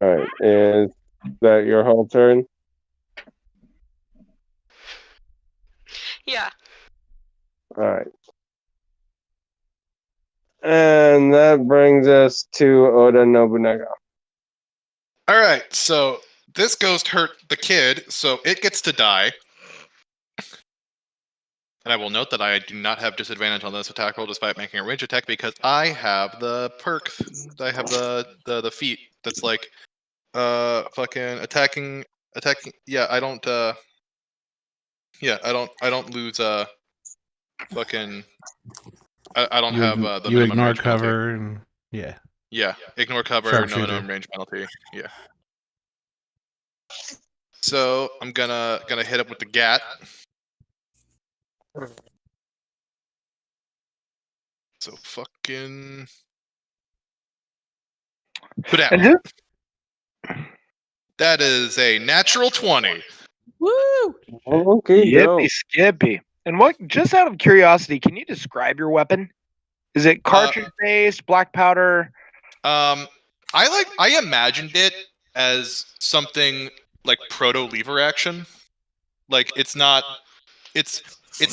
Alright, is that your whole turn? Yeah. Alright. And that brings us to Oda Nobunaga. All right, so this ghost hurt the kid, so it gets to die. And I will note that I do not have disadvantage on this attack roll despite making a range attack because I have the perk. I have the feat that's like fucking attacking. Yeah, I don't lose fucking I don't have the you minimum ignore range penalty. cover and yeah. Yeah, ignore cover, no Sharpshooter. minimum range penalty. Yeah. So I'm gonna hit up with the gat. So fucking. And who- That is a natural 20. Woo! Okay, Yippee skippy. And what? Just out of curiosity, can you describe your weapon? Is it cartridge based, black powder? I imagined it as something like proto lever action. Like it's not. It's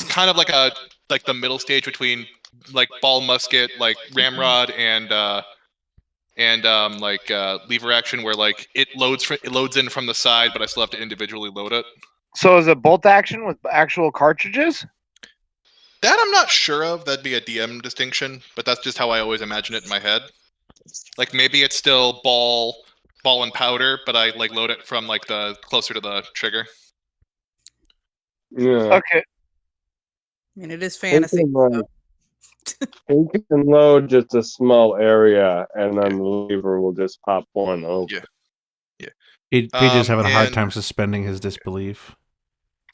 kind of like the middle stage between like ball musket, like ramrod, and lever action, where like it loads in from the side, but I still have to individually load it. So is it bolt action with actual cartridges? That I'm not sure of. That'd be a DM distinction, but that's just how I always imagine it in my head. Like maybe it's still ball and powder, but I like load it from like the closer to the trigger. Yeah. Okay. I mean, it is fantasy. He can load just a small area, and then the lever will just pop one over. Yeah. Peach having a hard and- time suspending his disbelief.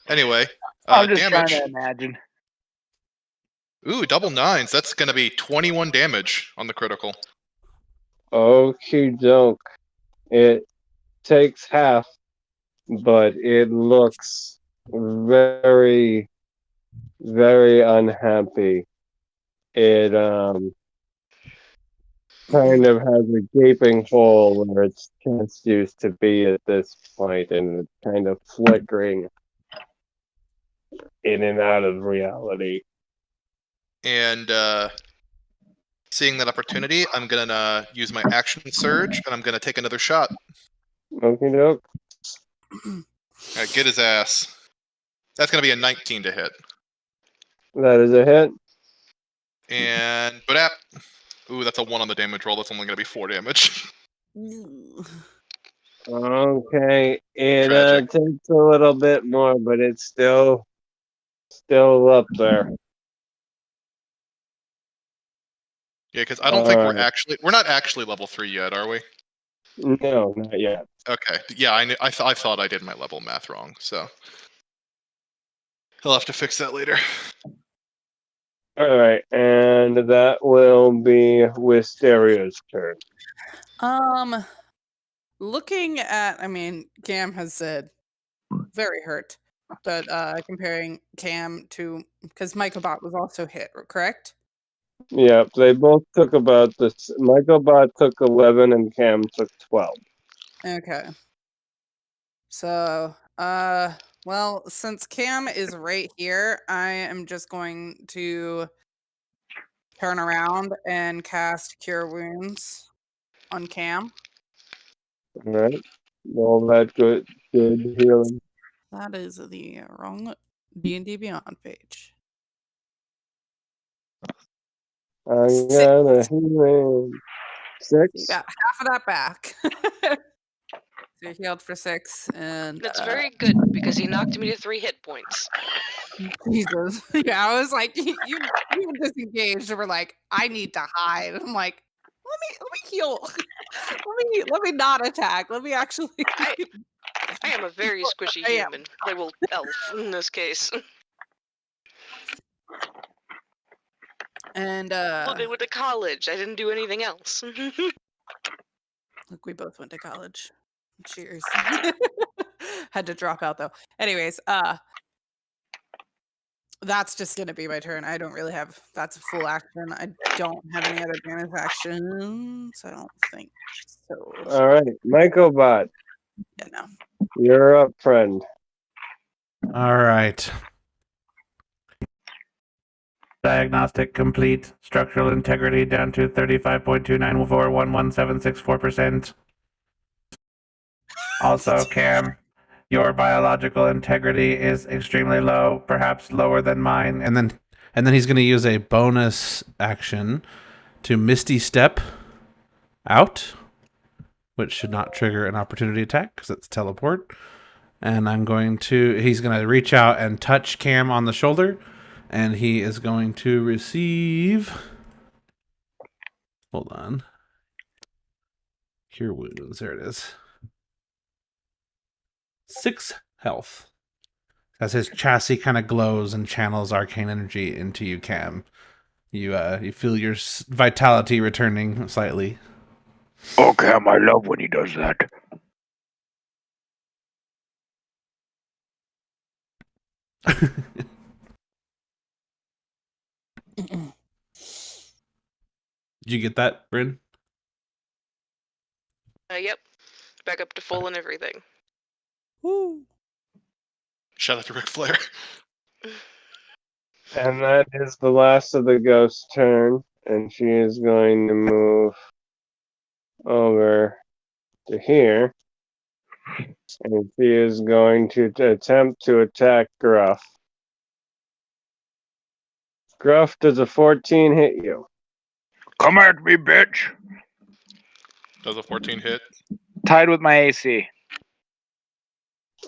Anyway, I'm just damage. trying to imagine. Ooh, double nines. That's gonna be 21 damage on the critical. Okie doke. It takes half, but it looks very, very unhappy. It kind of has a gaping hole where its chest used to be at this point, and it's kind of flickering in and out of reality. And seeing that opportunity, I'm gonna use my action surge, and I'm gonna take another shot. Okie doke. Get his ass. That's gonna be a 19 to hit. That is a hit. And ooh, that's a 1 on the damage roll. That's only gonna be 4 damage. Okay, it Tragic. takes a little bit more, but it's still up there. Yeah, because I don't think Alright. we're not actually level 3 yet, are we? No, not yet. Okay. Yeah, I thought I did my level math wrong, so he'll have to fix that later. All right, and that will be Wisteria's turn. Looking at, I mean, Cam has said very hurt, but comparing Cam to, because Microbot was also hit, correct? Yeah, they both took about this. Microbot took 11 and Cam took 12. Okay. So, well, since Cam is right here, I am just going to turn around and cast Cure Wounds on Cam. All right, all that good healing. That is the wrong D&D Beyond page. I'm gonna heal 6. You got half of that back. So you healed for 6, and That's very good because he knocked me to 3 hit points. Jesus. Yeah, I was like, you were disengaged and were like, I need to hide. I'm like, let me heal. let me not attack. Let me actually. I am a very squishy I am. human. Well, elf in this case. And Look, I went to college. I didn't do anything else. look, we both went to college. Cheers. Had to drop out though. Anyways, that's just gonna be my turn. I don't really have. That's a full action. I don't have any other bonus actions. I don't think so. All right, Microbot, Yeah, no. you're up, friend. All right. Diagnostic complete. Structural integrity down to 35.2941176.4%. Also, Cam, your biological integrity is extremely low, perhaps lower than mine. And then he's going to use a bonus action to Misty Step out, which should not trigger an opportunity attack because it's teleport. And he's going to reach out and touch Cam on the shoulder, and he is going to receive, hold on, Cure Wounds, there it is. 6 health. As his chassis kind of glows and channels arcane energy into you, Cam. You feel your vitality returning slightly. Oh, Cam, I love when he does that. Did you get that, Bryn? Yep. Back up to full and everything. Woo. Shout out to Ric Flair. And that is the last of the ghost's turn, and she is going to move over to here, and she is going to attempt to attack Gruff. Gruff, does a 14 hit you? Come at me, bitch. Does a 14 hit? Tied with my AC.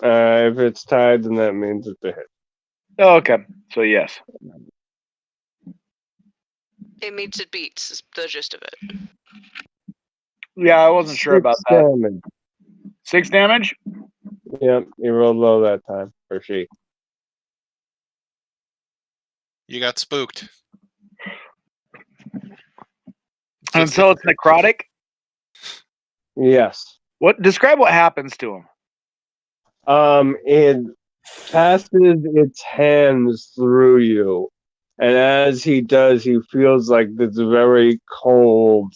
If it's tied, then that means it's a hit. Oh, okay. So yes. It meets it beats, is the gist of it. Yeah, I wasn't sure about that. Damage. 6 damage? Yep, you rolled low that time, or she. You got spooked. And so it's necrotic? Yes. Describe what happens to him. It passes its hands through you, and as he does, he feels like this very cold,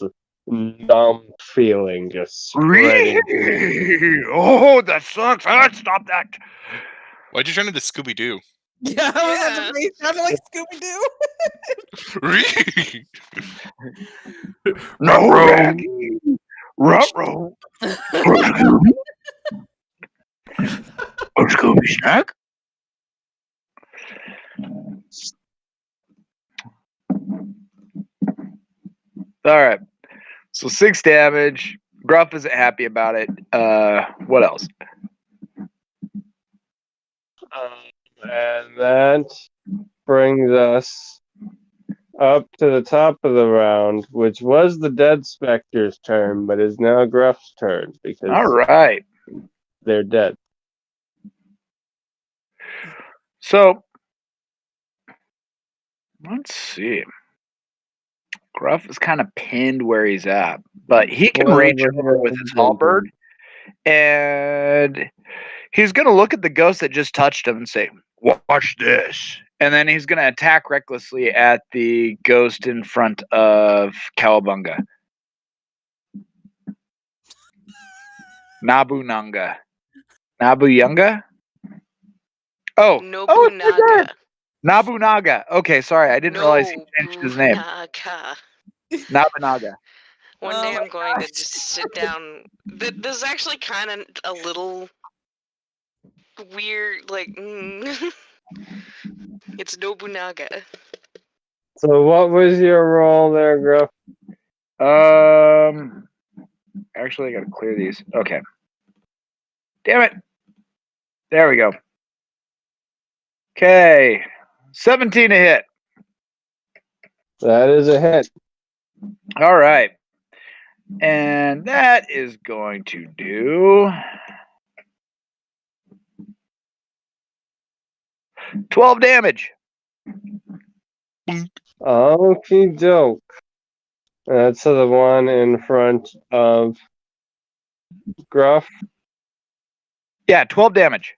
numb feeling just spreading. Oh, that sucks. Stop that. Why'd you turn into Scooby Doo? Yeah, I was about to say, it sounded like Scooby-Doo. No, Raggy. Ruh-roh. A Scooby snack? All right. So 6 damage. Gruff isn't happy about it. What else? And that brings us up to the top of the round, which was the Dead Spectre's turn, but is now Gruff's turn because All right. they're dead. So let's see. Gruff is kind of pinned where he's at, but he can reach over with his halberd, and he's going to look at the ghost that just touched him and say, "Watch this." And then he's going to attack recklessly at the ghost in front of Cowabunga. Nabunanga. Nabuyunga? Oh. Nobunaga. Nabunaga. Okay, sorry. I didn't realize he changed his name. Nobunaga. Nabunaga. One day I'm going to just sit down. This is actually kind of a little weird, like, it's Nobunaga. So what was your roll there, Gruff? Actually, I gotta clear these. Okay. Damn it. There we go. Okay. 17 to hit. That is a hit. All right. And that is going to do 12 damage. Okie doke. That's the one in front of Gruff. Yeah, 12 damage.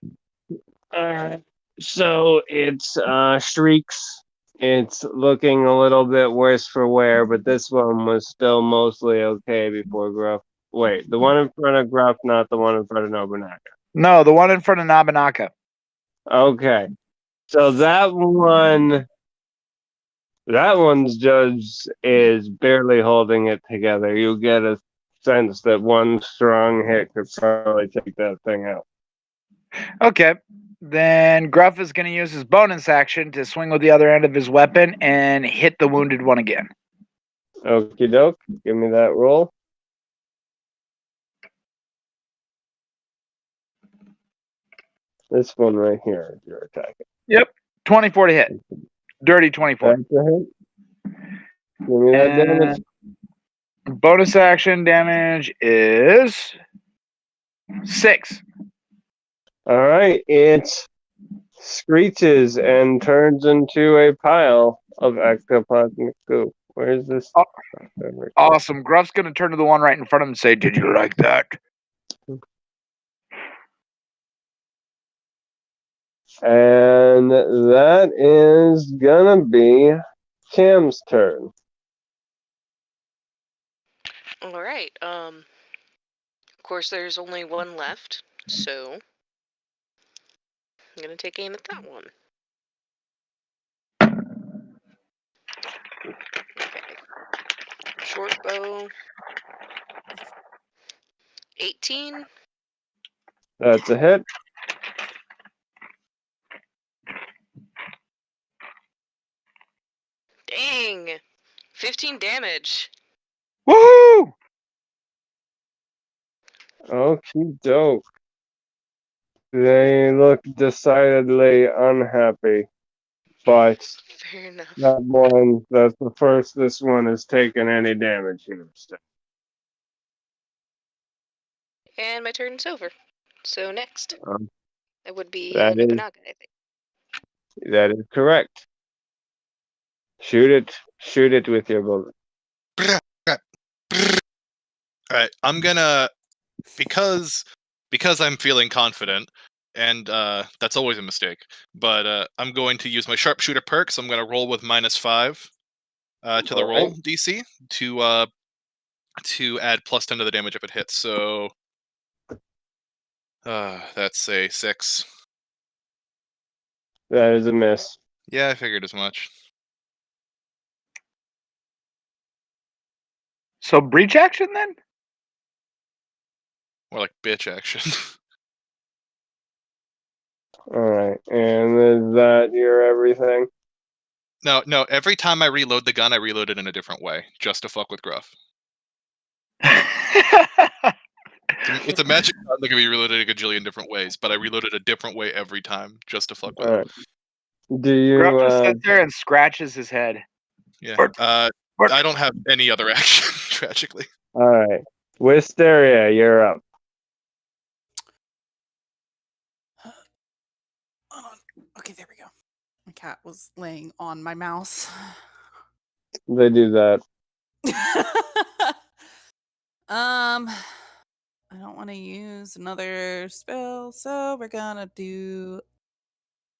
Alright. So it's Shrieks. It's looking a little bit worse for wear, but this one was still mostly okay before Gruff. Wait, the one in front of Gruff, not the one in front of Nobunaga. No, the one in front of Nabanaka. Okay. So that one That one's judge is barely holding it together. You get a sense that one strong hit could probably take that thing out. Okay. Then Gruff is going to use his bonus action to swing with the other end of his weapon and hit the wounded one again. Okie doke. Give me that roll. This one right here, you're attacking. Yep. 24 to hit. Dirty 24. That's a hit. Give me that damage. Bonus action damage is 6. All right, it screeches and turns into a pile of ectoplasmic goo. Where's this? Oh, awesome. Gruff's going to turn to the one right in front of him and say, "Did you like that?" And that is gonna be Cam's turn. All right. Of course, there's only one left, so I'm gonna take aim at that one. Okay. Short bow. 18. That's a hit. Dang! 15 damage. Woohoo! Okie doke. They look decidedly unhappy, but Fair enough. that's the first this one has taken any damage here. And my turn's over. So next, it would be that is- Nobunaga, I think. That is correct. Shoot it with your bullet. Alright, I'm gonna because I'm feeling confident, and that's always a mistake. But I'm going to use my sharpshooter perk, so I'm gonna roll with -5 to the roll DC to add +10 to the damage if it hits. So that's a 6. That is a miss. Yeah, I figured as much. So breach action then? More like bitch action. All right, and is that your everything? No. Every time I reload the gun, I reload it in a different way, just to fuck with Gruff. It's a magic gun that can be reloaded a gajillion different ways, but I reload it a different way every time, just to fuck with All it. right. Do you? Gruff just sits there and scratches his head. Yeah. I don't have any other action, tragically. All right, Wisteria, you're up. Okay, there we go. My cat was laying on my mouse. They do that. I don't want to use another spell, so we're gonna do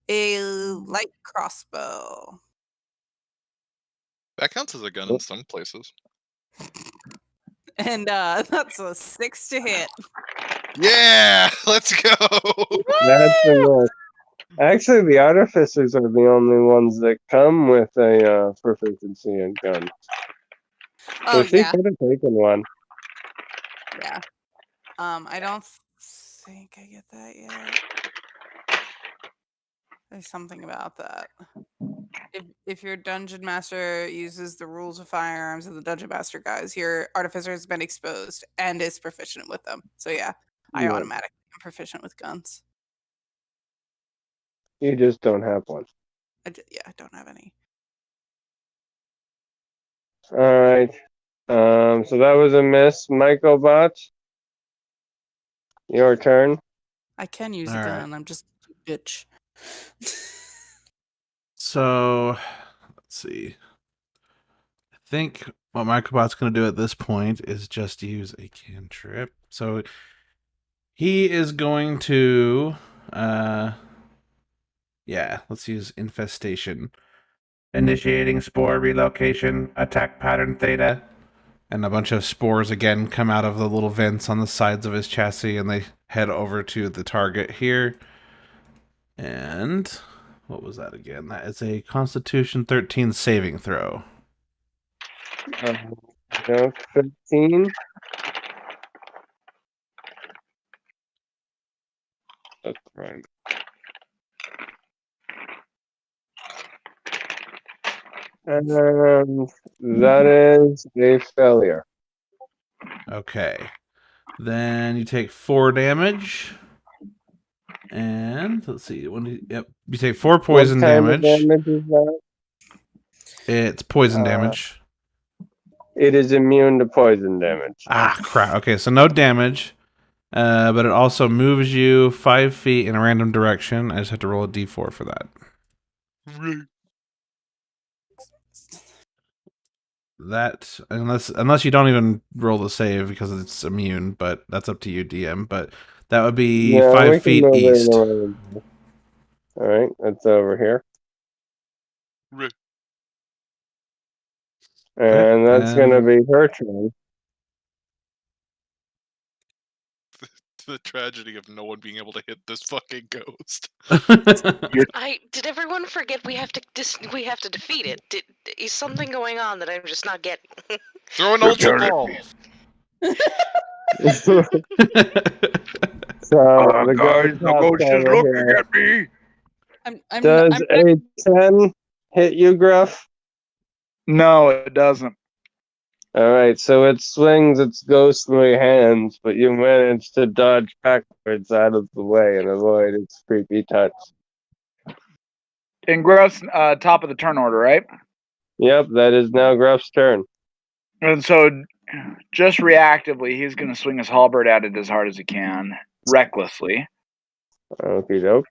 a light crossbow. That counts as a gun in some places. And that's a 6 to hit. Yeah, let's go. That's the miss. Actually, the artificers are the only ones that come with a proficiency in guns. So Oh she yeah, could have taken one. yeah. I don't think I get that yet. There's something about that. If your dungeon master uses the rules of firearms of the dungeon master guys, your artificer has been exposed and is proficient with them. So yeah, I Yeah. automatically am proficient with guns. You just don't have one. I don't have any. All right. So that was a miss. Michael Botch, your turn. I can use a All right. gun. I'm just a bitch. So, let's see. I think what Microbot's going to do at this point is just use a cantrip. So, he is going to, let's use Infestation. Initiating spore relocation, attack pattern theta. And a bunch of spores again come out of the little vents on the sides of his chassis, and they head over to the target here. And what was that again? That is a Constitution 13 saving throw. No, 15. That's right. And that is a failure. Okay. Then you take 4 damage. And let's see. You take 4 poison What kind damage. of damage is that? It's poison damage. It is immune to poison damage. Ah, crap. Okay, so no damage. But it also moves you 5 feet in a random direction. I just have to roll a d4 for that. That unless you don't even roll the save because it's immune, but that's up to you, DM. But that would be Yeah, we 5 can feet move it east. around. All right, that's over here. And that's going to be her turn. The tragedy of no one being able to hit this fucking ghost. Did everyone forget we have to defeat it? Is something going on that I'm just not getting? Throw an ultra ball. So the guys, the ghost is looking at me. Does a 10 hit you, Gruff? No, it doesn't. All right, so it swings its ghostly hands, but you manage to dodge backwards out of the way and avoid its creepy touch. In Gruff's top of the turn order, right? Yep, that is now Gruff's turn. And so, just reactively, he's going to swing his halberd at it as hard as he can, recklessly. Okie doke.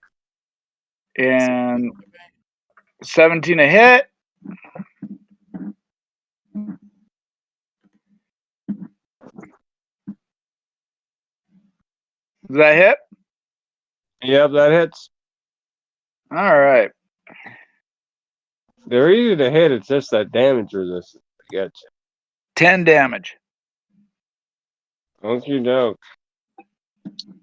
And 17 a hit. Does that hit? Yep, that hits. All right. They're easy to hit, it's just that damage resistance to get you. 10 damage. Okie doke.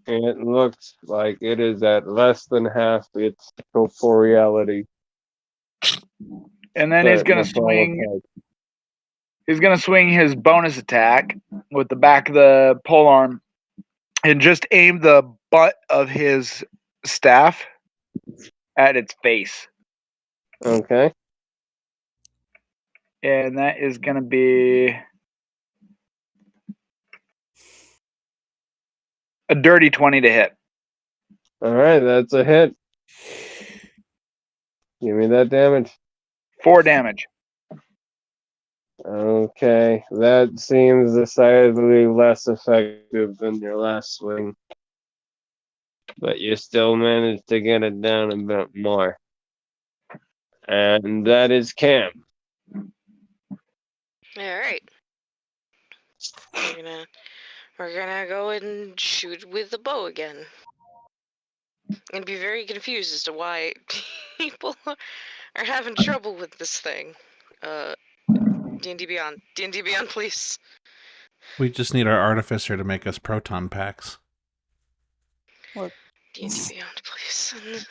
It looks like it is at less than half its corporeality. And then he's going to swing. He's going to swing his bonus attack with the back of the polearm and just aim the butt of his staff at its face. Okay. And that is going to be a dirty 20 to hit. All right, that's a hit. Give me that damage. 4 damage. Okay, that seems decidedly less effective than your last swing. But you still managed to get it down a bit more. And that is Cam. Alright. We're gonna go and shoot with the bow again. And be very confused as to why people are having trouble with this thing. D&D Beyond. D&D Beyond, please. We just need our artificer to make us proton packs. What? D&D Beyond, please.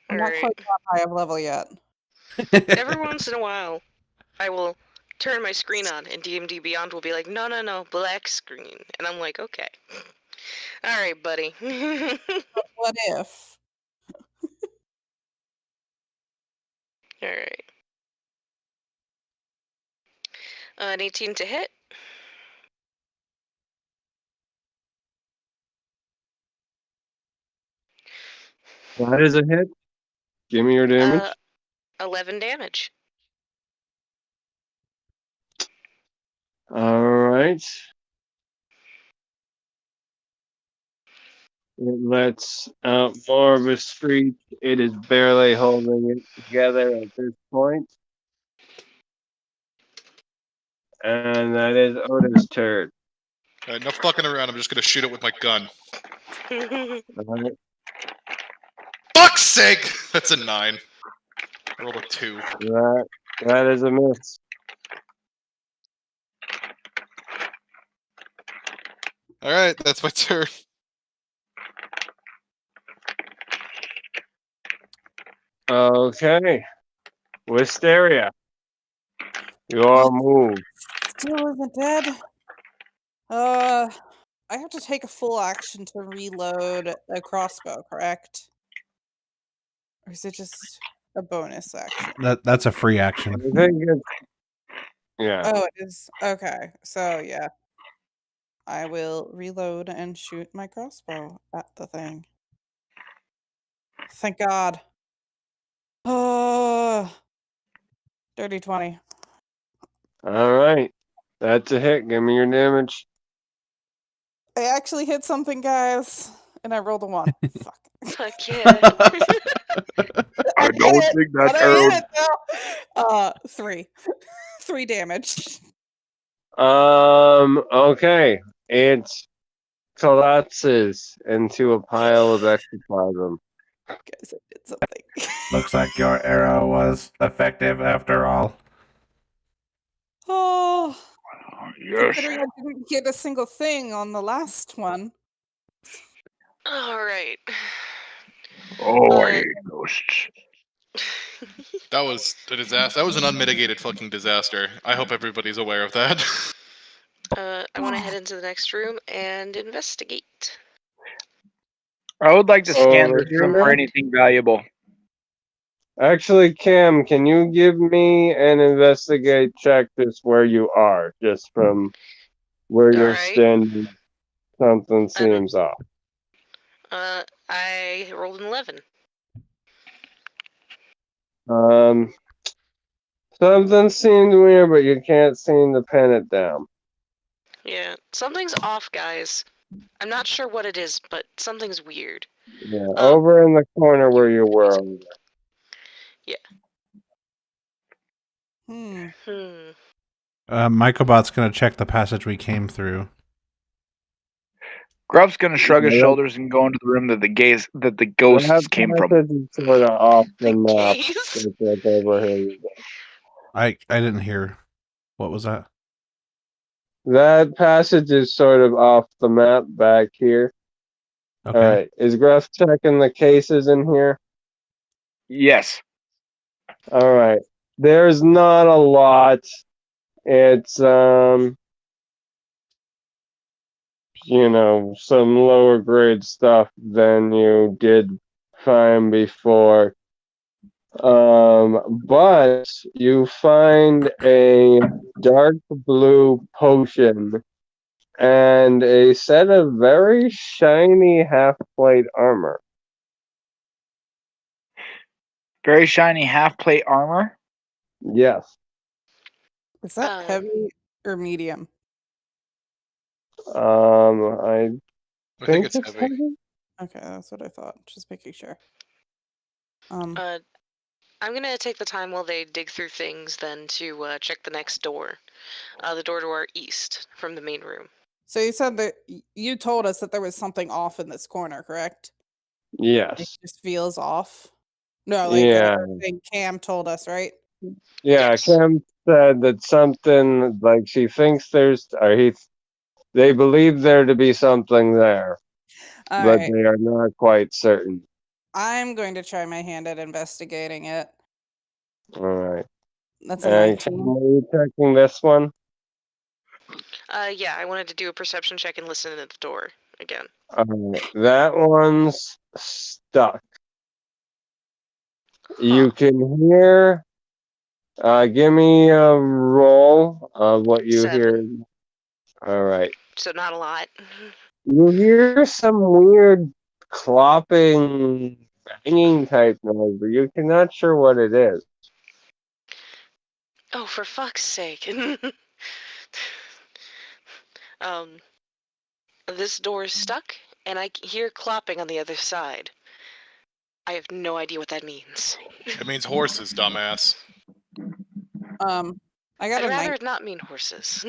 I'm not quite that high of level yet. Every once in a while, I will turn my screen on, and D&D Beyond will be like, no, black screen. And I'm like, okay. Alright, buddy. What if? Alright. An 18 to hit. That is a hit. Give me your damage. 11 damage. All right. It lets out more of a screech. It is barely holding it together at this point. And that is Oda's turn. Alright, no fucking around. I'm just gonna shoot it with my gun. All right. Fuck's sake! That's a 9. I rolled a 2. That is a miss. Alright, that's my turn. Okay. Wisteria. Your move. Still isn't dead. I have to take a full action to reload a crossbow, correct? Or is it just a bonus action? That's a free I action. think it's yeah. Oh, it is. Okay. So, yeah. I will reload and shoot my crossbow at the thing. Thank God. Oh, dirty 20. All right. That's a hit. Give me your damage. I actually hit something, guys. And I rolled a 1. Fuck. Fuck yeah. I don't think that But I arrow. hit it, though. 3. 3 damage. Okay. It collapses into a pile of ectoplasm. Guys, I did something. Looks like your arrow was effective after all. Oh, Yes. considering I didn't get a single thing on the last one. All right. Oh, I Uh, hate ghosts. That was a disaster. That was an unmitigated fucking disaster. I hope everybody's aware of that. I want to head into the next room and investigate. I would like to scan Over this here room now? for anything valuable. Actually, Cam, can you give me an investigate check just where you are? Just from where you're Alright. standing. Something seems off. I rolled an 11. Something seemed weird, but you can't seem to pin it down. Yeah, something's off, guys. I'm not sure what it is, but something's weird. Yeah, over in the corner where you were. Hmm. Microbot's gonna check the passage we came through. Grub's gonna shrug his Yeah. shoulders and go into the room that the ghosts That came from. passage is sort of off the map. Gaze? It's like over here. I didn't hear. What was that? That passage is sort of off the map back here. Okay. All right, is Gruff checking the cases in here? Yes. All right, there's not a lot. It's you know, some lower grade stuff than you did find before. But you find a dark blue potion and a set of very shiny half plate armor. Very shiny half plate armor. Yes. Is that heavy or medium? I I think think it's it's heavy. heavy. Okay, that's what I thought. Just making sure. I'm gonna take the time while they dig through things then to check the next door. The door to our east from the main room. So you said that you told us that there was something off in this corner, correct? It Yes. just feels off. No, like Yeah. thing Cam told us, right? Yeah, Yes. Kim said that something like she thinks there's, or they believe there to be something there, All but right. they are not quite certain. I'm going to try my hand at investigating it. All right. That's a And 19. Kim, are you checking this one? Yeah, I wanted to do a perception check and listen at the door again. That one's stuck. You can hear. Give me a roll of what you 7. hear. All right. So not a lot. You hear some weird clopping, banging type noise, but you're not sure what it is. Oh, for fuck's sake. This door is stuck, and I hear clopping on the other side. I have no idea what that means. It means horses, dumbass. I got I'd a rather 19. it not mean horses.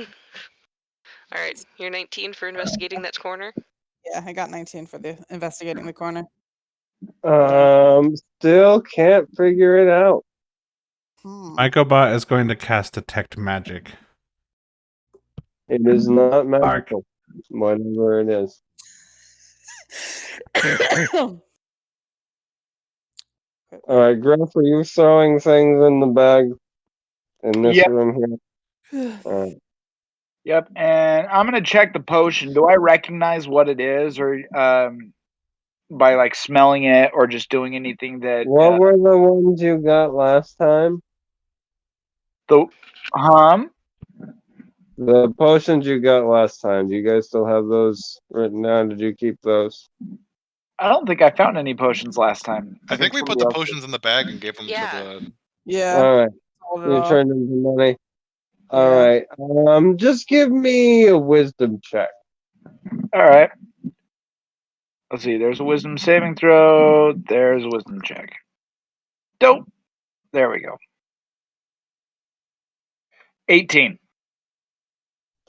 Alright, you're 19 for investigating that corner? Yeah, I got 19 for the investigating the corner. Still can't figure it out. Microbot is going to cast Detect Magic. It is not magical, whatever it is. Alright, Gruff, are you throwing things in the bag in this Yep. room here? Alright. Yep, and I'm gonna check the potion. Do I recognize what it is, or by like smelling it, or just doing anything that What were the ones you got last time? the The potions you got last time, do you guys still have those written down? Did you keep those? I don't think I found any potions last time. I think we put somebody the else potions in the bag and gave them Yeah. to the. Yeah. Alright, Sold it you off. turned into money. Yeah. Alright, just give me a wisdom check. All right. Let's see. There's a wisdom saving throw. There's a wisdom check. Dope. There we go. 18.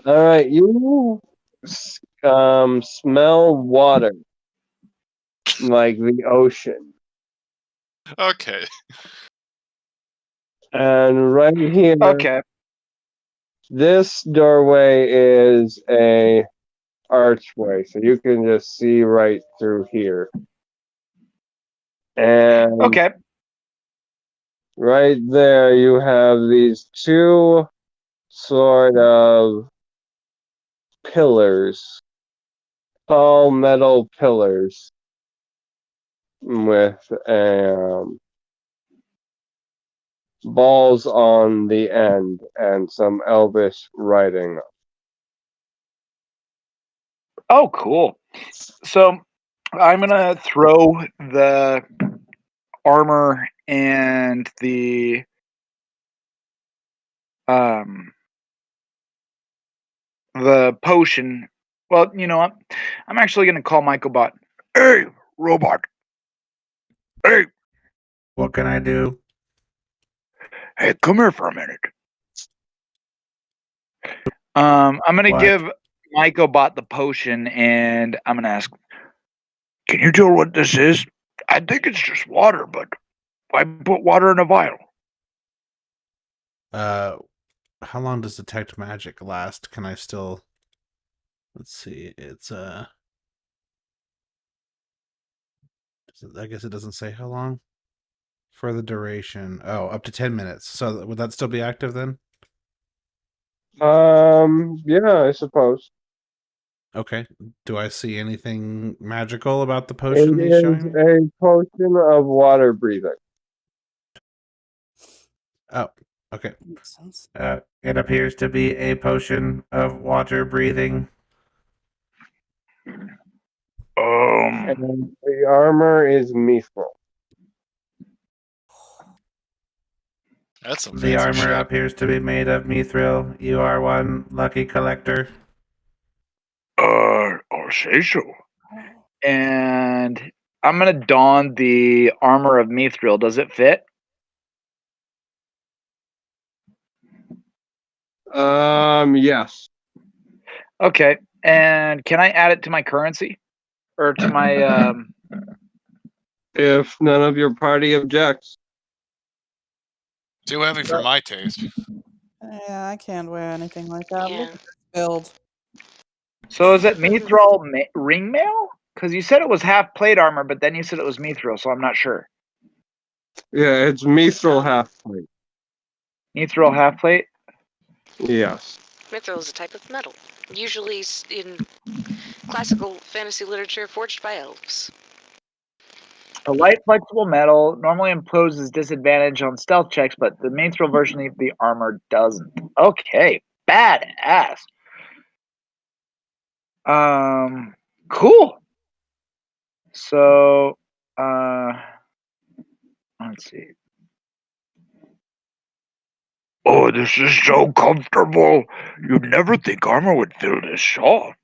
Alright, you smell water. Like the ocean. Okay. And right here, Okay. this doorway is a archway, so you can just see right through here. And Okay. right there, you have these two sort of pillars, tall metal pillars with balls on the end and some elvish writing. Oh, cool. So I'm gonna throw the armor and the potion. Well, you know what? I'm actually gonna call Microbot. Hey, robot. Hey, What can I do? hey, come here for a minute. I'm gonna What? give Microbot the potion, and I'm gonna ask, Can you tell what this is? I think it's just water, but why put water in a vial? How long does detect magic last? Can I still? Let's see. It's I guess it doesn't say how long. For the duration. Oh, up to 10 minutes. So would that still be active then? Yeah, I suppose. Okay. Do I see anything magical about the It potion he's is showing me? a potion of water breathing. Oh, okay. Makes sense. It appears to be a potion of water breathing. And the armor is mithril. That's some The fancy armor shit. appears to be made of mithril. You are one lucky collector. I'll say so. and I'm gonna don the armor of Mithril. Does it fit? Yes. Okay. And can I add it to my currency, or to my? If none of your party objects. Too heavy for my taste. Yeah, I can't wear anything like that. Yeah. Look at this build. So is it Mithril ring mail? Because you said it was half plate armor, but then you said it was Mithril, so I'm not sure. Yeah, it's mithril half plate. Mithril half plate. Yes. Mithril is a type of metal, usually in classical fantasy literature forged by elves. A light, flexible metal normally imposes disadvantage on stealth checks, but the Mithril version of the armor doesn't. Okay, badass. Cool. So, let's see. Oh, this is so comfortable. You'd never think armor would feel this soft.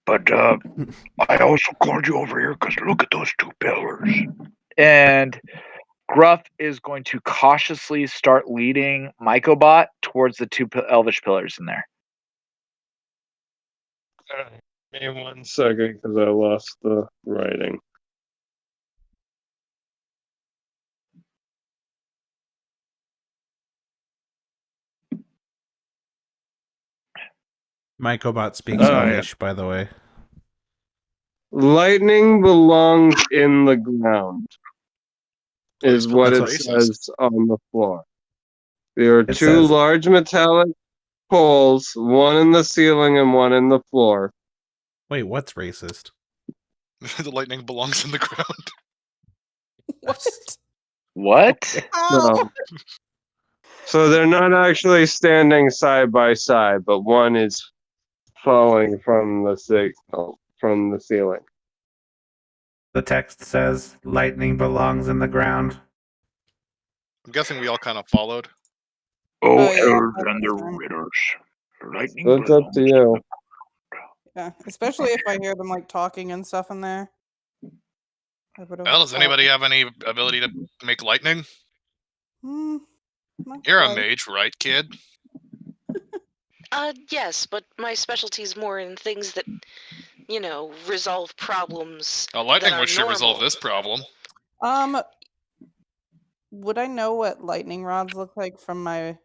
But I also called you over here because look at those two pillars. And Gruff is going to cautiously start leading Microbot towards the two elvish pillars in there. Give me 1 second because I lost the writing. Microbot speaks Oh, yeah. Elvish, by the way. Lightning belongs in the ground, is what That's it racist. says on the floor. There are It two says- large metallic poles, one in the ceiling and one in the floor. Wait, what's racist? The lightning belongs in the ground. What? What? Ow! So they're not actually standing side by side, but one is falling from the ceiling. The text says, lightning belongs in the ground. I'm guessing we all kind of followed. Oh, Oh, yeah, elves that's and their fine. riddles. Lightning So it's up to you. Yeah, especially if I hear them like talking and stuff in there. I would've Well, does thought- anybody have any ability to make lightning? Hmm, not You're a quite. mage, right, kid? Yes, but my specialty's more in things that, resolve problems. Lightning are would sure resolve normal. this problem. Would I know what lightning rods look like from my?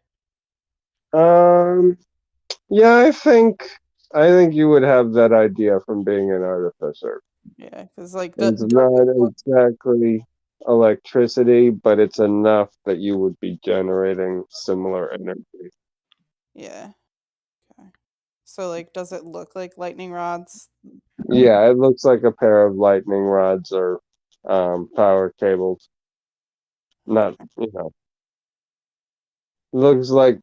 Yeah, I think you would have that idea from being an artificer. Yeah, because like It's not exactly electricity, but it's enough that you would be generating similar energy. Yeah. Okay. So like, does it look like lightning rods? Yeah, it looks like a pair of lightning rods or power cables. Not, looks like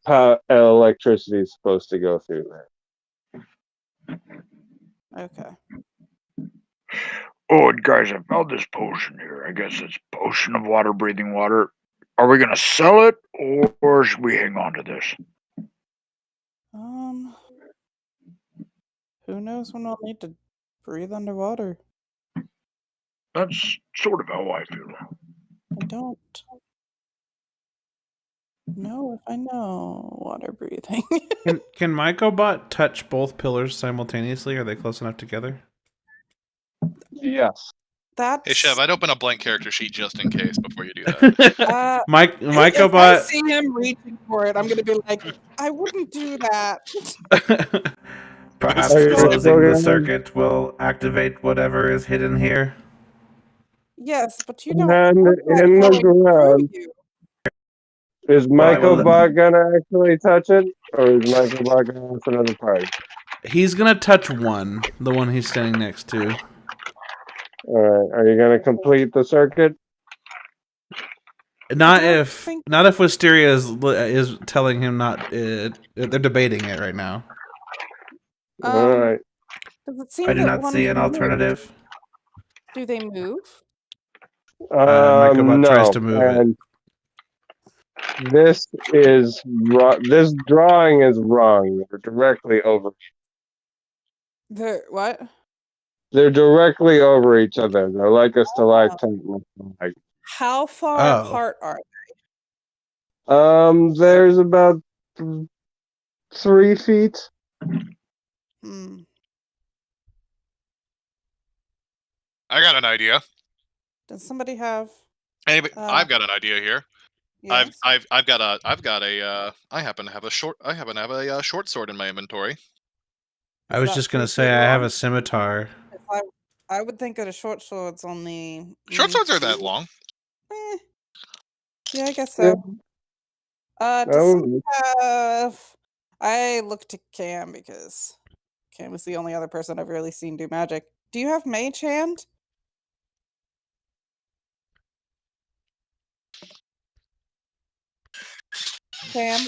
electricity is supposed to go through there. Okay. Oh, and guys, I found this potion here. I guess it's potion of water breathing water. Are we gonna sell it or should we hang on to this? Who knows when I'll need to breathe underwater? That's sort of how I feel. I don't know if I know water breathing. Can MycoBot touch both pillars simultaneously? Are they close enough together? Yes. That's Hey, Chev, I'd open a blank character sheet just in case before you do that. Mike, if I MycoBot. see him reaching for it, I'm gonna be like, I wouldn't do that. Perhaps Are you closing the programming? circuit will activate whatever is hidden here. Yes, but you don't. And want that in the going through ground, you. is Well, I will- MycoBot gonna actually touch it, or is MycoBot gonna ask another party? He's gonna touch one, the one he's standing next to. All right, are you gonna complete the circuit? Not don't if think- Wisteria is telling him not. They're debating it right now. All right. Does it seem I do that not one see an move? alternative. Do they move? MycoBot No, tries to move it. and this is this drawing is wrong. They're directly over. What? They're directly over each other. They're like a stalactite and a stalagmite. How far Oh. apart are There's about 3 feet. they? Hmm. I got an idea. Does somebody have? Anybody, Uh, I've got an idea here. Yes? I happen to have a short sword in my inventory. I Is was that just gonna 3 say feet I have long? a scimitar. If I would think that a short sword's only. Short swords are that two- long. Yeah, I guess Yeah. so. Does Oh, somebody have? I looked to Cam because Cam was the only other person I've really seen do magic. Do you have Mage Hand? Cam?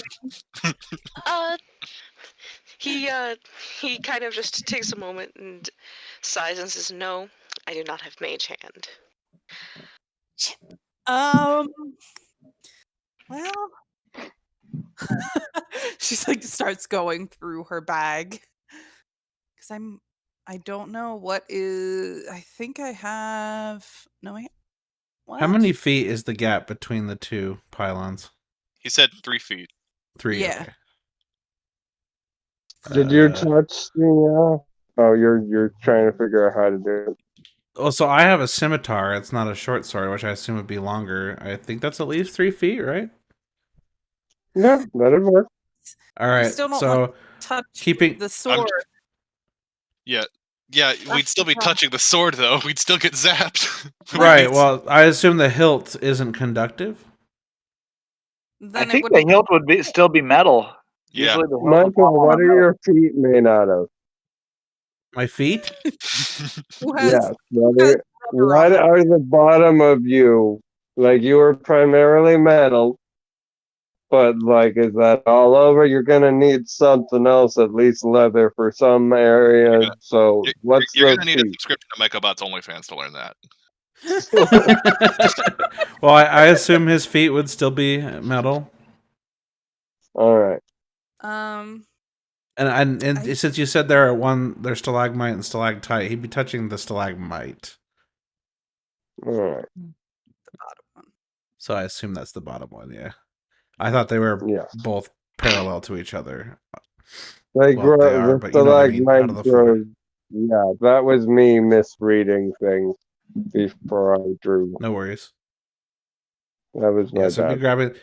He kind of just takes a moment and sighs and says, "No, I do not have mage hand." Well, she's like starts going through her bag because I don't know what is. I think I have. No, what? How many feet is the gap between the two pylons? He said 3 feet. 3. Yeah. Okay. Did you touch the? Oh, you're trying to figure out how to do it. Oh, so I have a scimitar. It's not a short sword, which I assume would be longer. I think that's at least 3 feet, right? Yeah, that'd work. All right. still don't So Touch keeping the sword. Yeah. Yeah, we'd still be touching the sword though. We'd still get zapped. Right. Well, I assume the hilt isn't conductive. Then I think it the hilt would still be metal. Yeah. Usually the hilt would Michael, fall on what are metal. your feet made out of? My feet? who has Yes. What has are, rubber on what them? are the bottom of you? Like you were primarily metal, but like, is that all over? You're gonna need something else, at least leather for some areas. So what's You're the gonna need a feet? subscription to MicroBot's OnlyFans to learn that. Well, I assume his feet would still be metal. All right. And I- since you said there's stalagmite and stalactite, he'd be touching the stalagmite. All right. The bottom one. So I assume that's the bottom one. Yeah, I thought they were Yeah. both parallel to each other. They Well, they grow. are, The but you know what I mean, out stalagmite of the floor. grows. Yeah, that was me misreading things before I drew. No worries. That was my Yeah, so be bad. grabbing.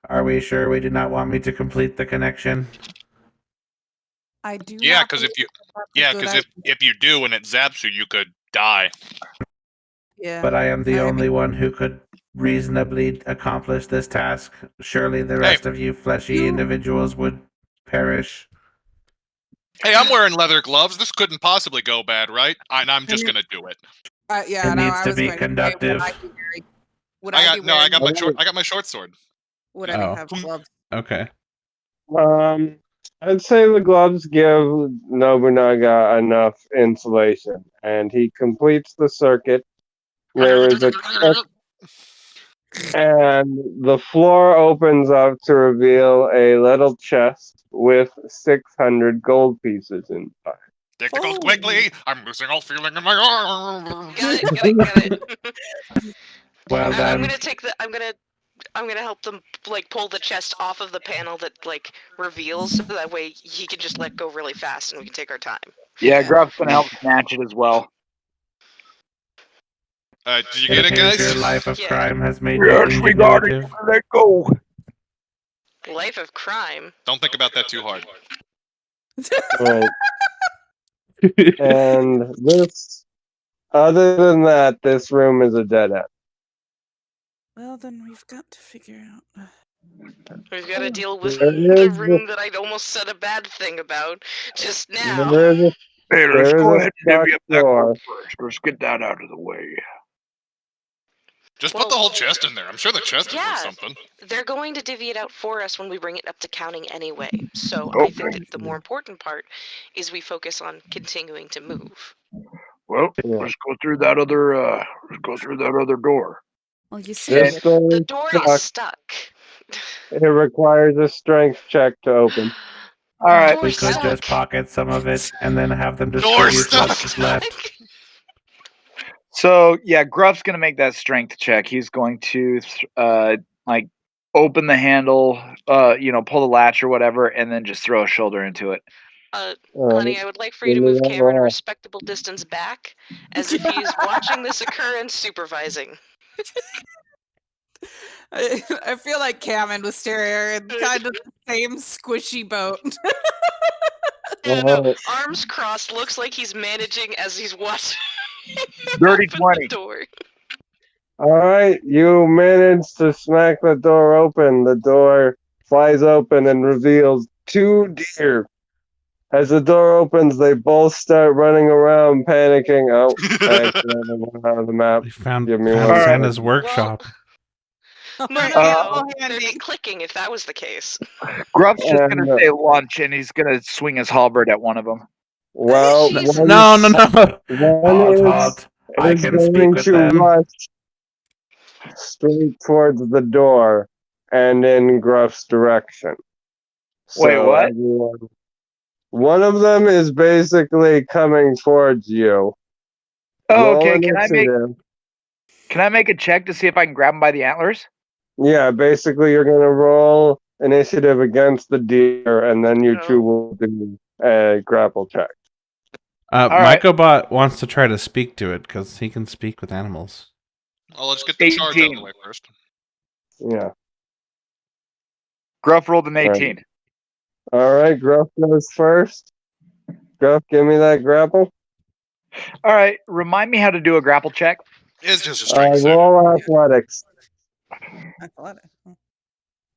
Are we sure we do not want me to complete the connection? I do. Yeah, not because if believe you that's a good idea. if you do and it zaps you, you could die. Yeah. But I am the I only one who could reasonably accomplish this task. Surely the rest of you fleshy you- individuals would perish. Hey, I'm wearing leather gloves. This couldn't possibly go bad, right? And I'm just And gonna do it. yeah, It no, needs I to was be going to say, conductive. Would I I got be no. I wearing- got my Alright. I got my short sword. Would I Oh. have gloves? Okay. I'd say the gloves give Nobunaga enough insulation, and he completes the circuit. There is a click, and the floor opens up to reveal a little chest with 600 gold pieces inside. Take the gold Oh. quickly. I'm losing all feeling in my arm. Got it. Well I'm done. gonna take the. I'm gonna help them like pull the chest off of the panel that like reveals, so that way he can just let go really fast and we can take our time. Yeah, Yeah. Gruff's gonna help snatch it as well. Did you get it, appears guys? Your life of Yeah. crime has made you Yes, we got it. ingenuitive. Let go. Life of crime. Don't think about that too hard. Right. And this, other than that, this room is a dead end. Well, then we've got to figure out. We've got to deal with There the is room that I almost said a bad thing about just now. There is a, Hey, let's there is go a ahead and divvy stuck up that door. gold first. Let's get that out of the way. Just put the whole chest in there. I'm sure the chest is Yeah. worth something. They're going to divvy it out for us when we bring it up to counting anyway. So I Okay. think that the more important part is we focus on continuing to move. Well, Yeah. let's go through that other door. Well, you see, This door The is door stuck. is stuck. It requires a strength check to open. All right. Door We could stuck. just pocket some of it and then have them Door distribute what's stuck. left. So yeah, Gruff's gonna make that strength check. He's going to like open the handle, pull the latch or whatever, and then just throw a shoulder into it. Honey, I would like for you to give me move that Cameron a roll. respectable distance back, as if he is watching this occur and supervising. I feel like Cameron was staring in kind of the same squishy boat. Yeah, no, Alright. arms crossed, looks like he's managing as he's watching. Dirty open 20. the door. Alright, you manage to smack the door open. The door flies open and reveals two deer. As the door opens, they both start running around, panicking. Oh, I accidentally went out of the map. We found Give me one Santa's second. workship. No, Alright, no, all there'd be handy. clicking if that was the case. Gruff's just And, gonna say lunch, and he's gonna swing his halberd at one of them. Well, Jesus. one, No. one is, Halt. I is can going speak with to them. rush straight towards the door and in Gruff's direction. Wait, So what? everyone- one of them is basically coming towards you. Oh, Roll okay. Can initiative. I make a check to see if I can grab him by the antlers? Yeah, basically you're gonna roll initiative against the deer, and then you No. two will do a grapple check. right. Microbot wants to try to speak to it because he can speak with animals. Well, let's get the charge out of 18. the way first. Yeah. Gruff rolled an Right. 18. All right, Gruff goes first. Gruff, give me that grapple. All right, remind me how to do a grapple check. It's just a strength save. Roll athletics. Athletic.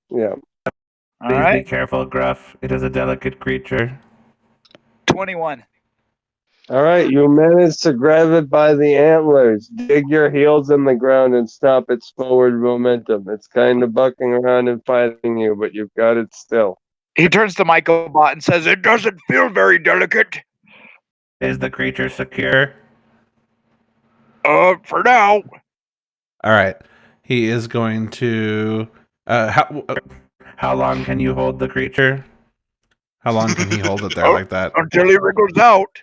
Yeah. All Please be right, careful, Gruff. It is a delicate creature. 21. All right, you manage to grab it by the antlers, dig your heels in the ground, and stop its forward momentum. It's kind of bucking around and fighting you, but you've got it still. He turns to Mycobot and says, "It doesn't feel very delicate. Is the creature secure? For now." All right. He is going to. How long can you hold the creature? How long can he hold it there like that? Until he wriggles out.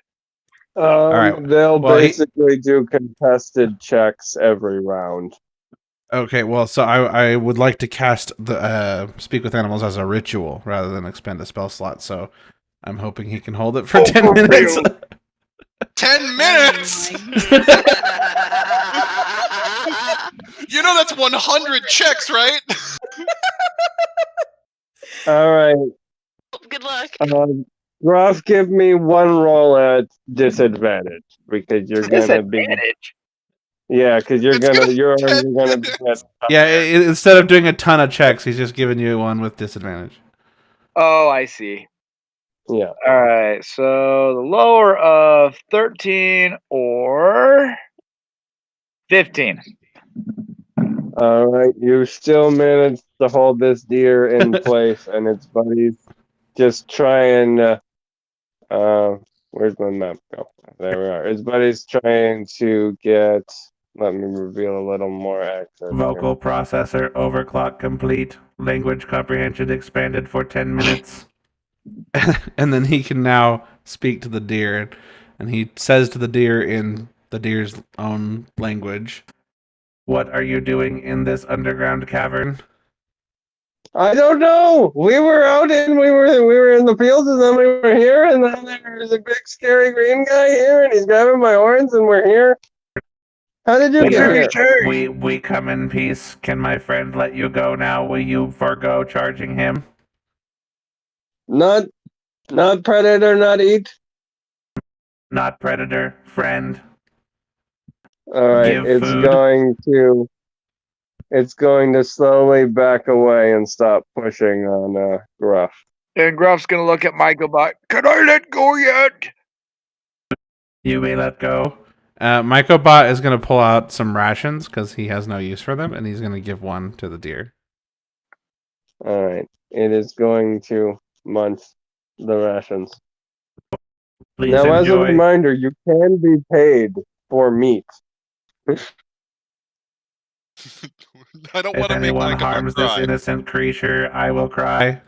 Right. They'll well, basically do contested checks every round. Okay, well, so I would like to cast the Speak with Animals as a ritual rather than expend a spell slot, so I'm hoping he can hold it for 10 for minutes. real? 10 minutes! You know that's 100 checks, right? All right. Good luck. Groff, give me one roll at disadvantage because you're gonna be. Disadvantage. Yeah, because you're It's gonna gonna you're be 10 gonna be. minutes. Yeah, instead of doing a ton of checks, he's just giving you one with disadvantage. Oh, I see. Yeah. All right, so the lower of 13 or 15. All right. You still managed to hold this deer in place, and its buddies just try and. Where's my map go? There we are. His buddy's trying to get. Let me reveal a little more access. Vocal processor overclock complete. Language comprehension expanded for 10 minutes. And then he can now speak to the deer, and he says to the deer in the deer's own language, What are you doing in this underground cavern? I don't know. We were out and we were in the fields, and then we were here, and then there's a big scary green guy here, and he's grabbing my horns, and we're here. How did you get here? We come in peace. Can my friend let you go now? Will you forego charging him? Not predator, not eat. Not predator, friend. All right, Give it's food. going to slowly back away and stop pushing on Gruff. And Gruff's gonna look at Mycobot. Can I let go yet? You may let go. Mycobot is going to pull out some rations because he has no use for them, and he's going to give one to the deer. All right, it is going to munch the rations. Please Now, as a enjoy. reminder, you can be paid for meat. I don't If want to make anyone Micah harms this cry. innocent creature, I will cry.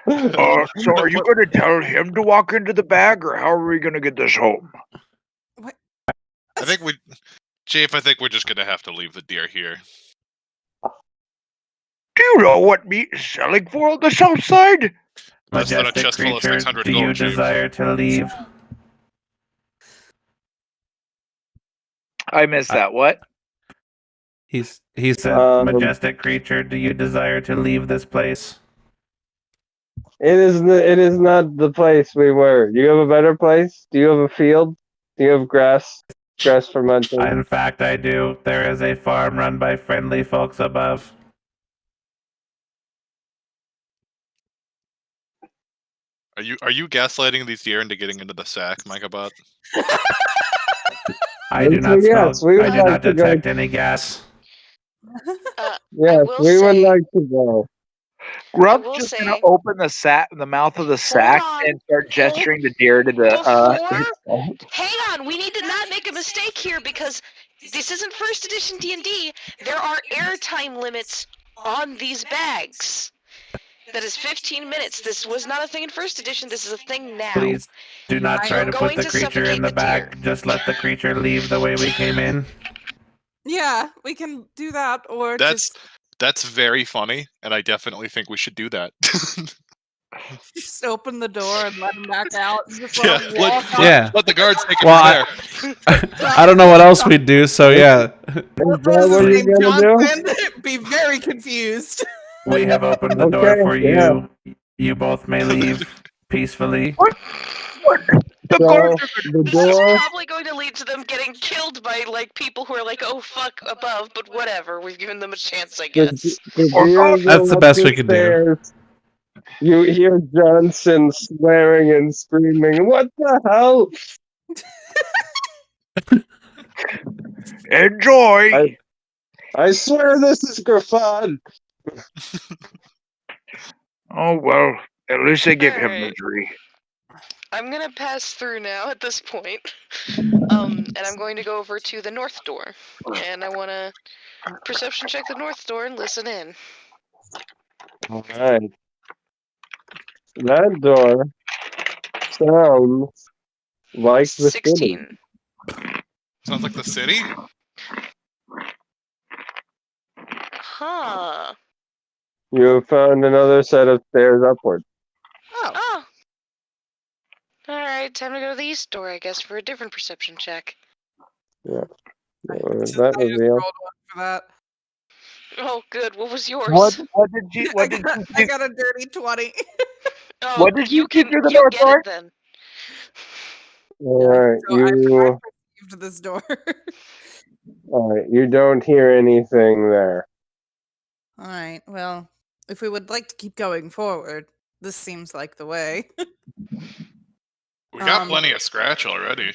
So are you going to tell him to walk into the bag, or how are we going to get this home? I think Chief, I think we're just gonna have to leave the deer here. Do you know what meat is selling for on the south side? Less than a Majestic chest full of creature, 600 do you gold, Chief. desire to leave? I missed that. What? He He said, said, Majestic creature, do you desire to leave this place? It is not the place we were. Do you have a better place? Do you have a field? Do you have grass for munching? In fact, I do. There is a farm run by friendly folks above. Are you gaslighting these deer into getting into the sack, Mycobot? I do not Yes, smoke. we I would do like not to go. detect any gas. Yes, will we would say- like to go. Gruff's will just gonna say- open the mouth of the sack on. and start gesturing the deer to the. Hang on, we need to not make a mistake here because this isn't first edition D&D. There are airtime limits on these bags. That is 15 minutes. This was not a thing in first edition. This is a thing now. Please do not try You're to put going the to creature suffocate in the the back. deer. Just let the creature leave the way we came in. Yeah, we can do that, or That's very funny, and I definitely think we should do that. just open the door and let him back out. And just Yeah, let him walk on. Yeah. Let the guards take it Well, from there. I don't know what else we'd do, so yeah. Is that what you're gonna do? Be very confused. We have opened the door Okay, for yeah. you. You both may leave peacefully. The So guards are the This is door, probably going to lead to them getting killed by like people who are like, "Oh fuck," above. But whatever, we've given them a chance, I guess. Kadir That's the go up best the we could do. stairs. You hear Johnson swearing and screaming, "What the hell?" enjoy. I swear this is Griffon. Oh well, at least they give him Alright. misery. I'm gonna pass through now at this point. And I'm going to go over to the north door. And I wanna perception check the north door and listen in. All right. That door sounds like the city. 16. Sounds like the city. Huh. You have found another set of stairs upward. Oh. Alright, time to go to the east door, I guess, for a different perception check. That I was just the rolled one for that. Oh, good. What was yours? What did you I got a dirty 20. Oh, what did you see can through the you north get door? it then? All right, So I you perceived this door. all right. You don't hear anything there. All right. Well, if we would like to keep going forward, this seems like the way. We got Um, plenty of scratch already.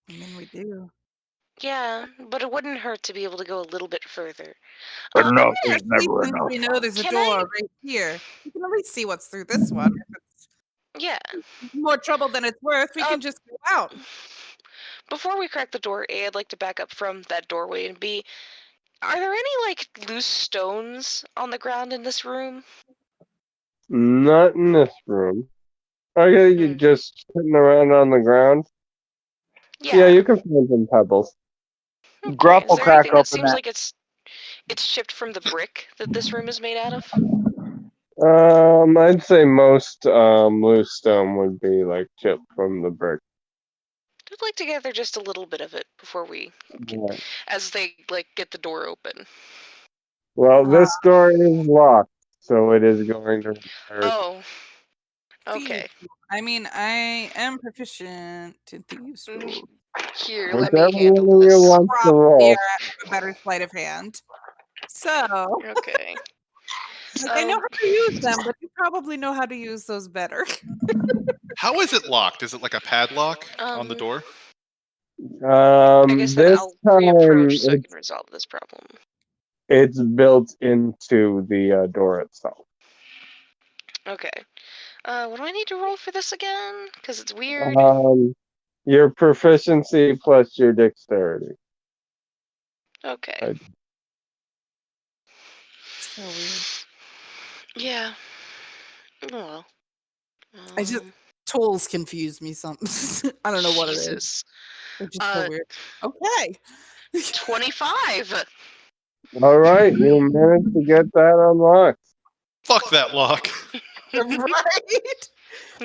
I mean, we do. Yeah, but it wouldn't hurt to be able to go a little bit further. Enough I'm is gonna, never Since enough. we know there's a Can door I- right here, we can at least see what's through this one. If yeah. it's more trouble than it's worth, we can just go out. Before we crack the door, A, I'd like to back up from that doorway, and B, are there any, like, loose stones on the ground in this room? Not in this room. Okay, you just sitting around on the ground. Yeah, you can find some pebbles. Gruff Is will there crack anything that open seems that. like it's chipped from the brick that this room is made out of? I'd say most loose stone would be like chipped from the brick. I'd like to gather just a little bit of it before we, Yeah. as they, like, get the door open. Well, this door is locked, so it is going to require. Oh. Okay. I mean, I am proficient in thieves' rules. Here, let Whichever me handle one you this. want to Probably roll. have a better sleight of hand. So, Okay. I know how to use them, but you probably know how to use those better. How is it locked? Is it like a padlock on the door? I guess then This I'll time reapproach so I can resolve this problem. it's built into the door itself. Okay. What do I need to roll for this again? Because it's weird. Your proficiency plus your dexterity. Okay. So weird. Yeah. Oh well. I just tools confuse me some. I don't know what it is. Jesus. They're just so weird. Okay. 25. All right, you managed to get that unlocked. Fuck that lock. Right?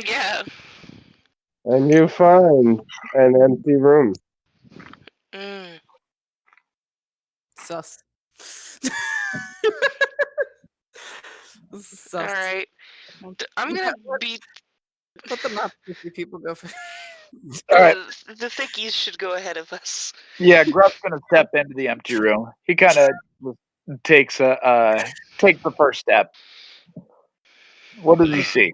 Yeah. And you find an empty room. Mm. Sus. Sus. All right. I'm gonna be. Let the not fishy people go first. All right. The thickies should go ahead of us. Yeah, Gruff's gonna step into the empty room. He kind of takes the first step. What does he see?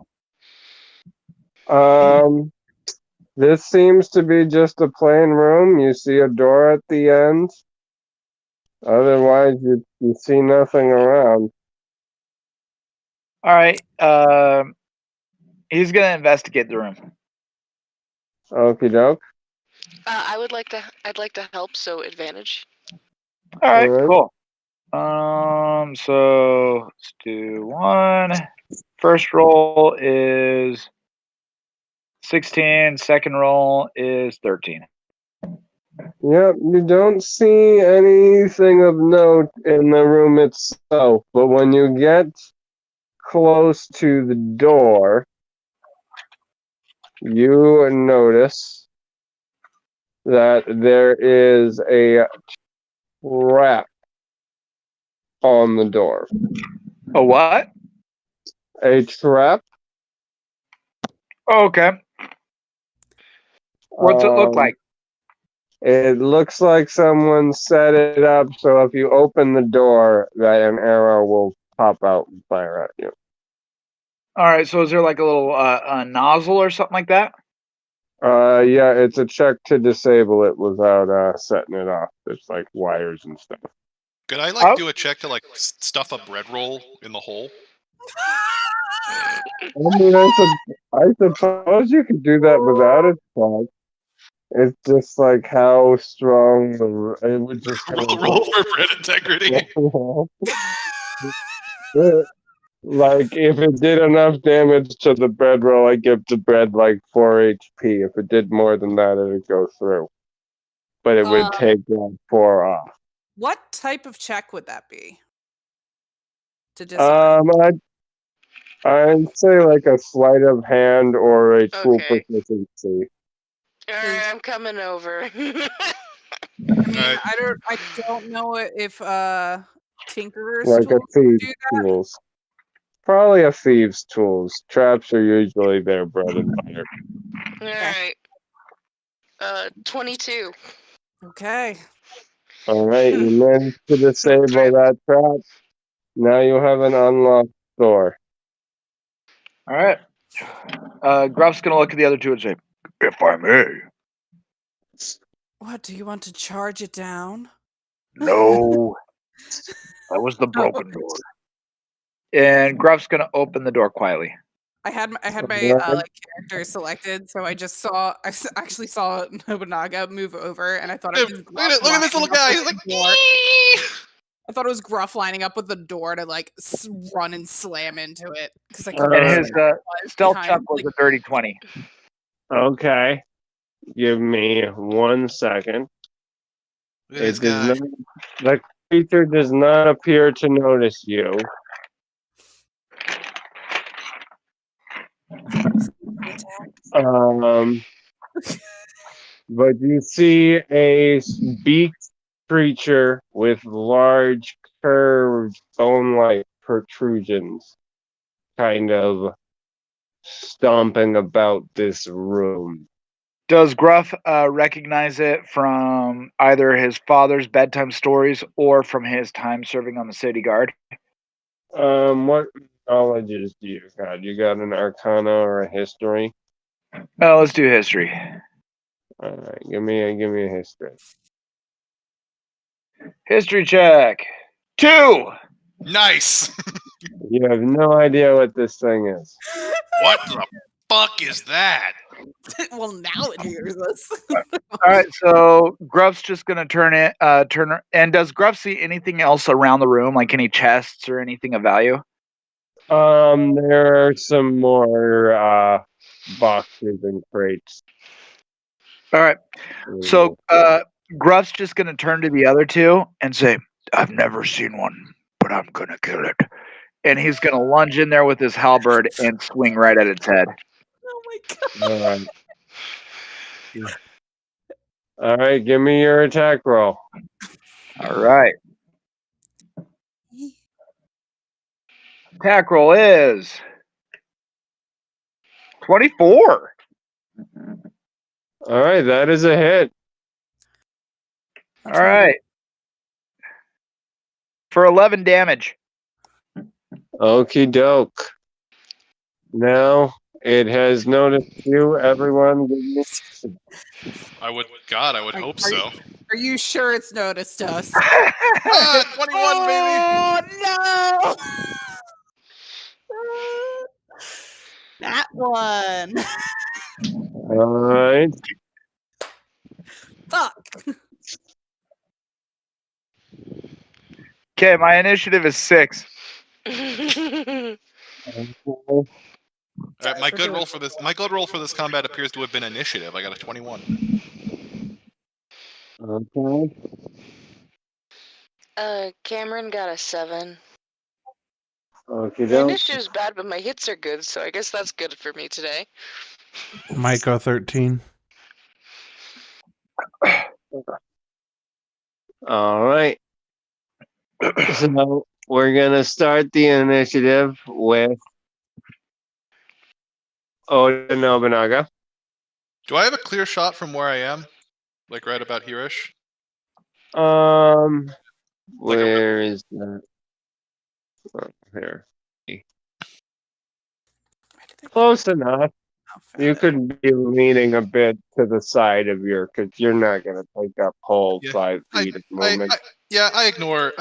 This seems to be just a plain room. You see a door at the end. Otherwise, you see nothing around. All right. He's gonna investigate the room. Okie doke. I'd like to help. So advantage. All right, Alright. cool. So let's do one. First roll is 16. Second roll is 13. Yep, you don't see anything of note in the room itself, but when you get close to the door, you notice that there is a trap on the door. A what? A trap? Oh, okay. What's it look like? It looks like someone set it up so if you open the door, that an arrow will pop out and fire at you. All right, so is there like a little a nozzle or something like that? Yeah, it's a check to disable it without setting it off. It's like wires and stuff. Could I like Oh. do a check to like stuff a bread roll in the hole? I mean, I suppose you could do that without a check. It's just like how strong it would just roll for bread integrity. Like if it did enough damage to the bread roll, I give the bread like 4 HP. If it did more than that, it would go through. But it would take 4 off. What type of check would that be? To disarm? I'd say like a sleight of hand or a tool Okay. proficiency. Alright, I'm coming over. I mean, Right. I don't know if tinkerers Like a tools thieves' do that. tools. Probably a thieves' tools. Traps are usually their bread and butter. Alright. 22. Okay. Alright, you managed to disable Trap. that trap. Now you have an unlocked door. All right. Gruff's gonna look at the other two and say, If I may. What, do you want to charge it down? No. That was the broken door. and Gruff's gonna open the door quietly. I had my Right. like character selected, so I just saw actually saw Nobunaga move over, and I thought it was Look at this little guy. He's like, I thought it was Gruff lining up with the door to like run and slam into it because I Uh, couldn't. And see his what it was stealth behind, check was like, a dirty 20. Okay. Give me 1 second. look at this It does guy. not, the creature does not appear to notice you. But you see a beaked creature with large curved bone-like protrusions kind of stomping about this room. Does Gruff recognize it from either his father's bedtime stories or from his time serving on the city guard? What knowledges do you got? You got an arcana or a history? Oh, let's do history. Alright, give me a history. History check. 2. Nice. You have no idea what this thing is. What the fuck is that? well, now it hears us. All right, so Gruff's just gonna turn. And does Gruff see anything else around the room, like any chests or anything of value? There are some more boxes and crates. All right, so Gruff's just gonna turn to the other two and say, I've never seen one, but I'm gonna kill it. and he's gonna lunge in there with his halberd and swing right at its head. Oh my god! All right, give me your attack roll. All right. Attack roll is 24. All right, that is a hit. All right. For 11 damage. Okie doke. Now it has noticed you. Everyone, give me. I would hope Are so. Are you sure it's noticed us? 21, baby. Oh no! That one. All right. Fuck. Okay, my initiative is 6. Okay. My good roll for this combat appears to have been initiative. I got a 21. Cameron got a 7. Okie My doke. initiative's bad, but my hits are good, so I guess that's good for me today. Micro 13. All right. So we're gonna start the initiative with Oda Nobunaga. Do I have a clear shot from where I am? Like right about here-ish? Where is that? Oh, here. Close enough. You could be leaning a bit to the side of your, because you're not gonna take up whole Yeah, 5 feet at the moment. I ignore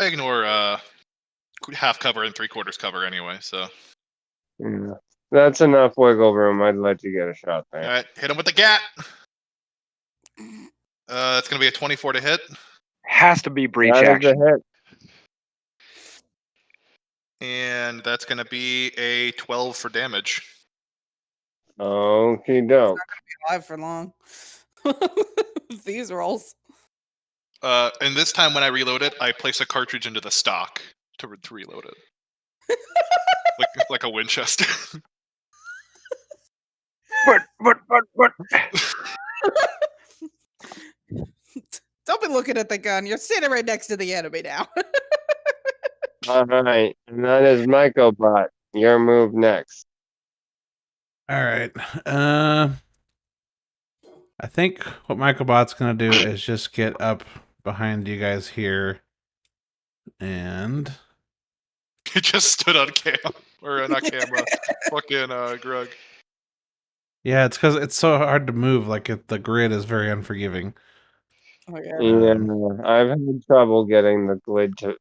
half cover and 3/4 cover anyway, so. Yeah. That's enough wiggle room. I'd let you get a shot there. Alright, hit him with the gat! It's gonna be a 24 to hit. Has to be breach That is a action. hit. And that's gonna be a 12 for damage. Okie doke. Alive for long. These rolls. And this time when I reload it, I place a cartridge into the stock to reload it. like a Winchester. But. Don't be looking at the gun. You're standing right next to the enemy now. Alright. And that is Mycobot. Your move next. All right. I think what Mycobot's gonna do is just get up behind you guys here, and He just stood on cam or not camera. Fucking Grug. yeah, it's because it's so hard to move. Like the grid is very unforgiving. Oh my God. Yeah, I've had trouble getting the grid to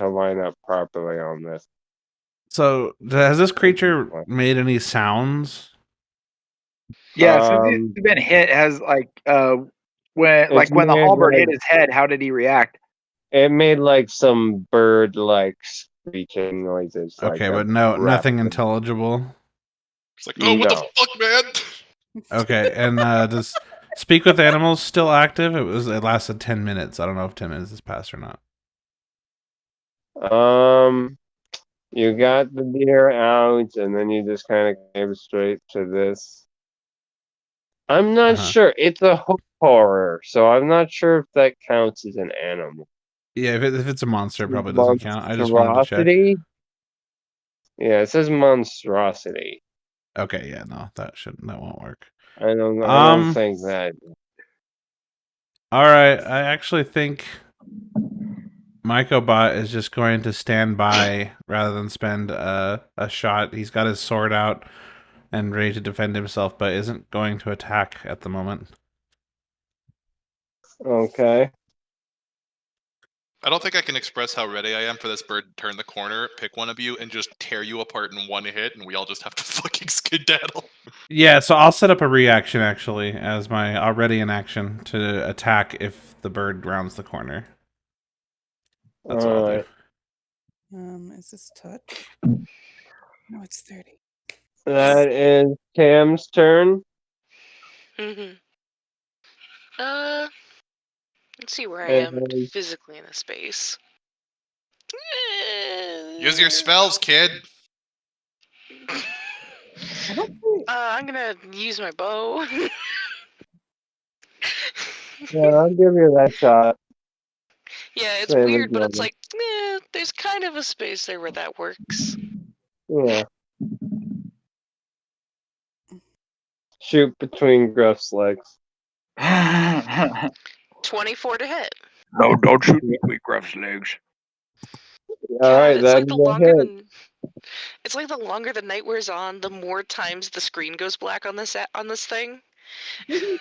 line up properly on this. So has this creature made any sounds? Yeah, since he's been hit, has when the halberd hit his head, how did he react? It made like some bird like screeching noises. Okay, like but nothing intelligible. It's like, oh, what the fuck, man? Okay, and does Speak with Animals still active? It lasted 10 minutes. I don't know if 10 minutes has passed or not. You got the deer out, and then you just kind of came straight to this. I'm not sure. It's a horror, so I'm not sure if that counts as an animal. Yeah, if it's a monster, it probably doesn't count. I just wanted to check. Yeah, it says monstrosity. Okay, yeah, no, that won't work. I don't think that. All right, I actually think Mycobot is just going to stand by rather than spend a shot. He's got his sword out and ready to defend himself, but isn't going to attack at the moment. Okay. I don't think I can express how ready I am for this bird to turn the corner, pick one of you, and just tear you apart in one hit, and we all just have to fucking skedaddle. Yeah, so I'll set up a reaction, actually, as my already in action to attack if the bird rounds the corner. That's what I'll do. Is this touch? No, it's 30. That is Cam's turn. Mm-hmm. Let's see where I am physically in the space. Use your spells, kid. I'm gonna use my bow. Yeah, I'll give you that shot. Yeah, it's weird, but it's like, there's kind of a space there where that works. Yeah. Shoot between Gruff's legs. 24 to hit. No, don't shoot between Gruff's legs. Alright, that's It's like the longer the night wears on, the more times the screen goes black on this thing. It's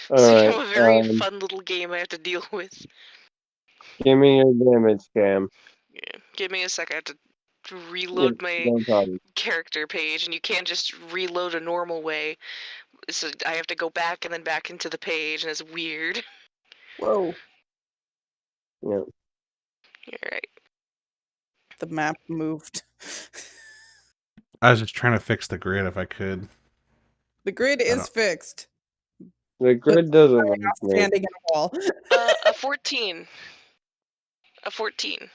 become a very fun little game I have to deal with. Give me your damage, Cam. Yeah, give me a sec. I have to reload my character page, and you can't just reload a normal way. So I have to go back and then back into the page, and it's weird. Whoa. Yeah. Alright. The map moved. I was just trying to fix the grid if I could. The grid is fixed. The grid doesn't like standing in a wall. A 14. A 14.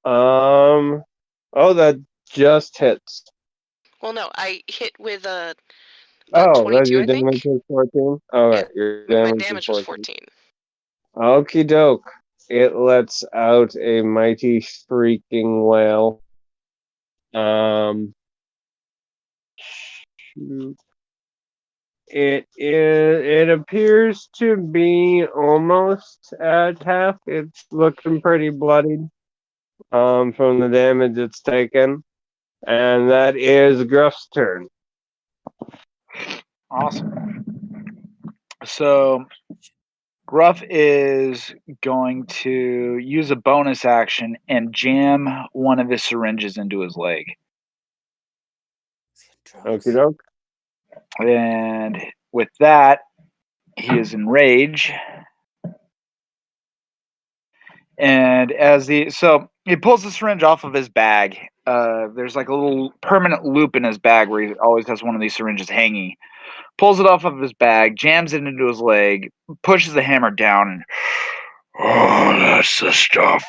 Oh, that just hits. Well, no, I hit with a. Oh, that's your damage is 14? Alright, your damage was 14. Okie doke. It lets out a mighty shrieking wail. It appears to be almost at half. It's looking pretty bloodied from the damage it's taken. And that is Gruff's turn. Awesome. So Gruff is going to use a bonus action and jam one of his syringes into his leg. Okie doke. And with that, he is in rage. And so he pulls the syringe off of his bag. There's like a little permanent loop in his bag where he always has one of these syringes hanging. Pulls it off of his bag, jams it into his leg, pushes the hammer down, and Oh, that's the stuff.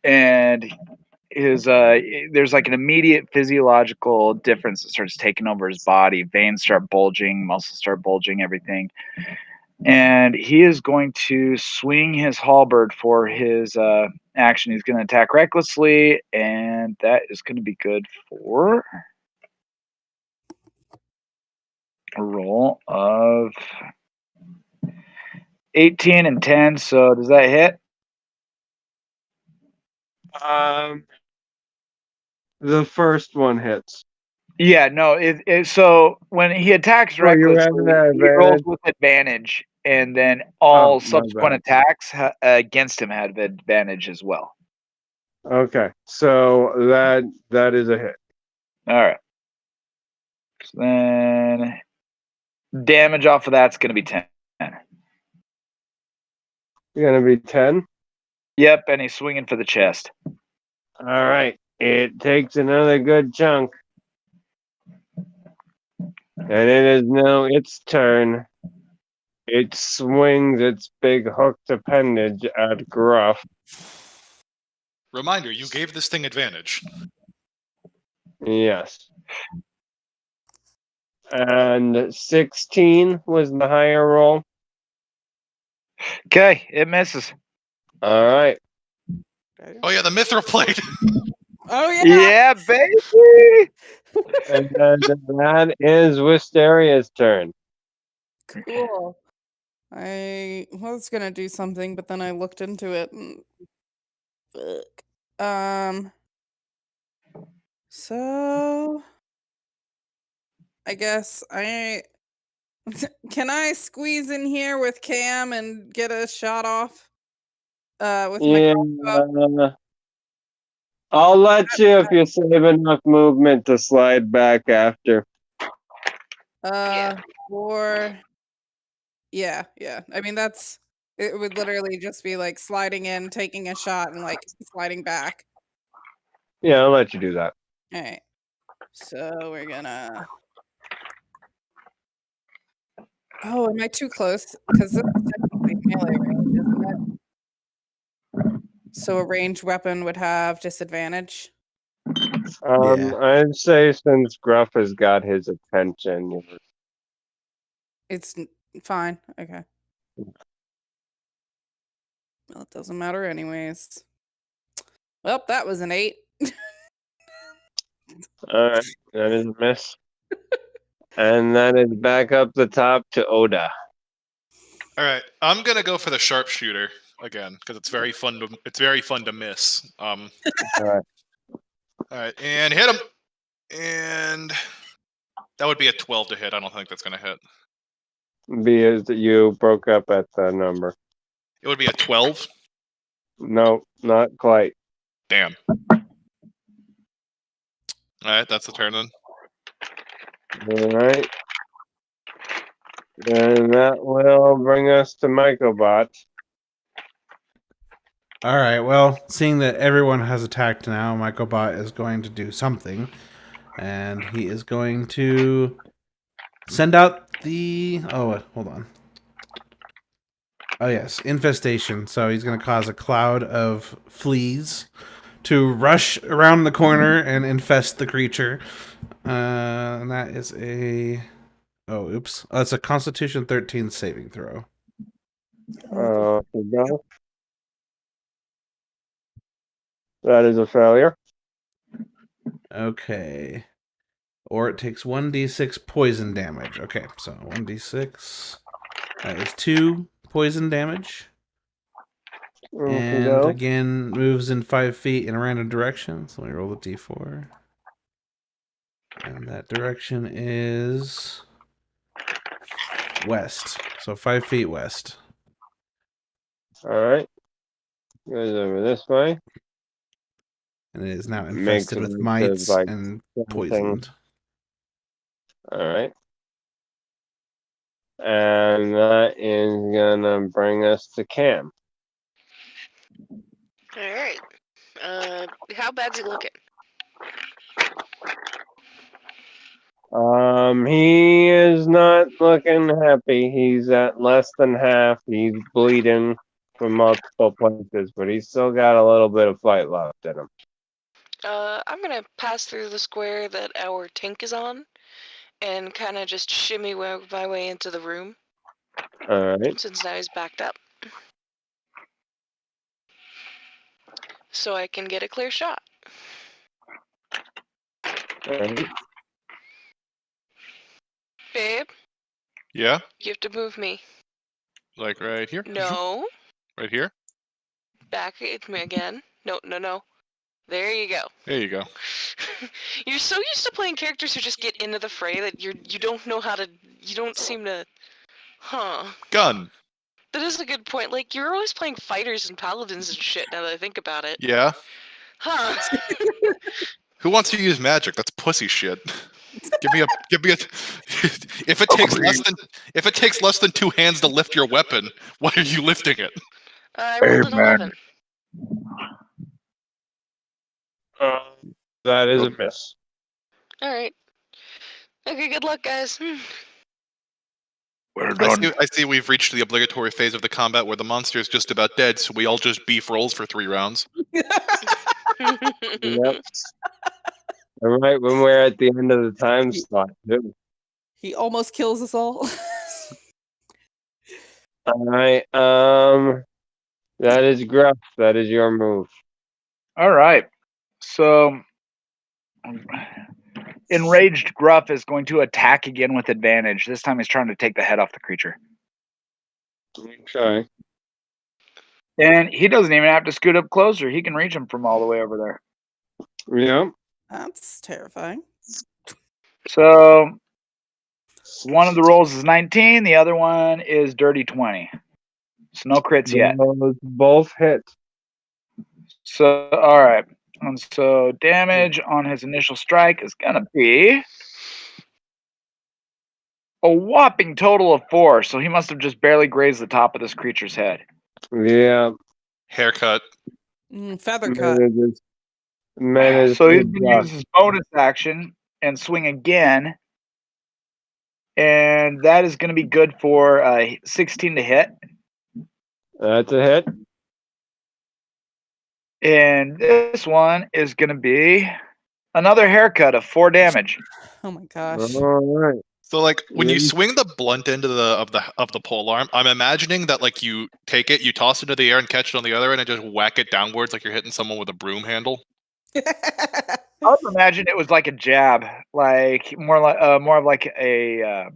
and there's like an immediate physiological difference that starts taking over his body. Veins start bulging, muscles start bulging, everything. And he is going to swing his halberd for his action. He's going to attack recklessly, and that is going to be good for a roll of 18 and 10. So does that hit? The first one hits. Yeah, no. So when he attacks Oh, you have recklessly, an he rolls advantage? with advantage, and then all my subsequent bad. attacks against him have advantage as well. Okay, so that is a hit. All right. So then damage off of that's going to be 10. You're gonna be 10. Yep, and he's swinging for the chest. All right, it takes another good chunk, and it is now its turn. It swings its big hooked appendage at Gruff. Reminder, you gave this thing advantage. Yes. And 16 was the higher roll. Okay, it misses. All right. Oh yeah, the mithril plate. Oh yeah. Yeah, baby. And then that is Wisteria's turn. Cool. I was gonna do something, but then I looked into it and fuck. So I guess can I squeeze in here with Cam and get a shot off? With my crossbow? Yeah. I'll let you if you save enough movement to slide back after. Yeah. Or yeah. I mean it would literally just be like sliding in, taking a shot, and like sliding back. Yeah, I'll let you do that. All right. So we're gonna. Oh, am I too close? Because this is technically melee range, isn't it? So a ranged weapon would have disadvantage. I'd say since Gruff has got his attention, It's fine. Okay. Well, it doesn't matter anyways. Well, that was an 8. all right, that is a miss. And that is back up the top to Oda. All right, I'm gonna go for the sharpshooter again because it's very fun to miss. All right. All right, and hit him, and that would be a 12 to hit. I don't think that's gonna hit. Because you broke up at the number. It would be a 12. No, not quite. Damn. All right, that's the turn then. All right. And that will bring us to Microbot. All right. Well, seeing that everyone has attacked now, Microbot is going to do something, and he is going to send out the. Oh, hold on. Oh yes, infestation. So he's going to cause a cloud of fleas to rush around the corner and infest the creature. And that is a. Oh, oops. Oh, it's a Constitution 13 saving throw. No. That is a failure. Okay. or it takes 1d6 poison damage. Okay, so 1d6. That is 2 poison damage. And Okey-doke. again, moves in 5 feet in a random direction. So let me roll the d4. And that direction is west. So 5 feet west. All right. Goes over this way. And it is now Makes infested it with into, mites like, and something. poisoned. All right. And that is gonna bring us to Cam. All right. How bad's he looking? He is not looking happy. He's at less than half. He's bleeding from multiple places, but he's still got a little bit of fight left in him. I'm gonna pass through the square that our tank is on, and kind of just shimmy my way into the room. All right. Since now he's backed up, so I can get a clear shot. All right. Babe, Yeah, you have to move me. like right here. No, Right here. back at me again. No. There you go. There you go. You're so used to playing characters who just get into the fray that you don't know how to. You don't seem to. Huh. Gun. That is a good point. Like, you're always playing fighters and paladins and shit now that I think about it. Yeah. Huh. Who wants to use magic? That's pussy shit. Give me a. If it takes less than 2 hands to lift your weapon, why are you lifting it? I rolled an Hey, man. 11. That is a miss. Alright. Okay, good luck, guys. Well done. I see we've reached the obligatory phase of the combat where the monster is just about dead, so we all just beef rolls for 3 rounds. Yep. All right, when we're at the end of the time slot, too. He almost kills us all. All right. That is Gruff. That is your move. All right. So, enraged Gruff is going to attack again with advantage. This time he's trying to take the head off the creature. Okay. And he doesn't even have to scoot up closer. He can reach him from all the way over there. Yep. That's terrifying. So, one of the rolls is 19. The other one is dirty 20. So no crits yet. Those both hit. So, all right. And so damage on his initial strike is going to be a whopping total of 4. So he must have just barely grazed the top of this creature's head. Yeah. Haircut. Feather cut. So he's going to use his bonus action and swing again. And that is going to be good for 16 to hit. That's a hit. And this one is going to be another haircut of 4 damage. Oh my gosh. All right. So like when you Yeah. swing the blunt end of the pole arm, I'm imagining that like you take it, you toss it into the air and catch it on the other end and just whack it downwards like you're hitting someone with a broom handle. I would imagine it was like a jab, like more of like a.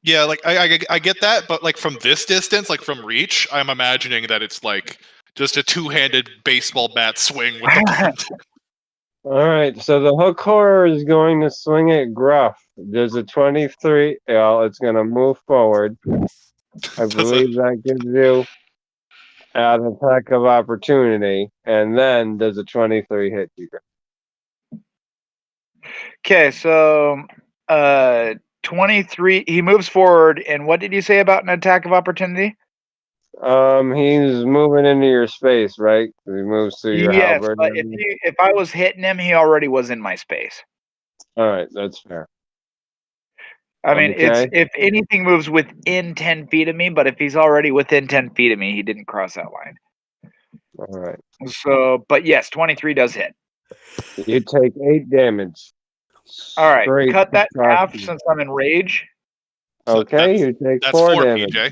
Yeah, like I get that, but like from this distance, like from reach, I'm imagining that it's like just a 2-handed baseball bat swing with the blunt. All right. So the hook horror is going to swing at Gruff. There's a 23. Well, it's going to move forward. I believe that gives you an attack of opportunity. And then does a 23 hit you? Okay, so 23. He moves forward, and what did you say about an attack of opportunity? He's moving into your space, right? He moves through your Yes, halberd. but if I was hitting him, he already was in my space. All right, that's fair. I mean, Okay. it's if anything moves within 10 feet of me, but if he's already within 10 feet of me, he didn't cross that line. All right. So, but yes, 23 does hit. You take 8 damage. All right, Straight cut that in across half you. since I'm in rage. So Okay, you take That's 4 4 damage. PJ.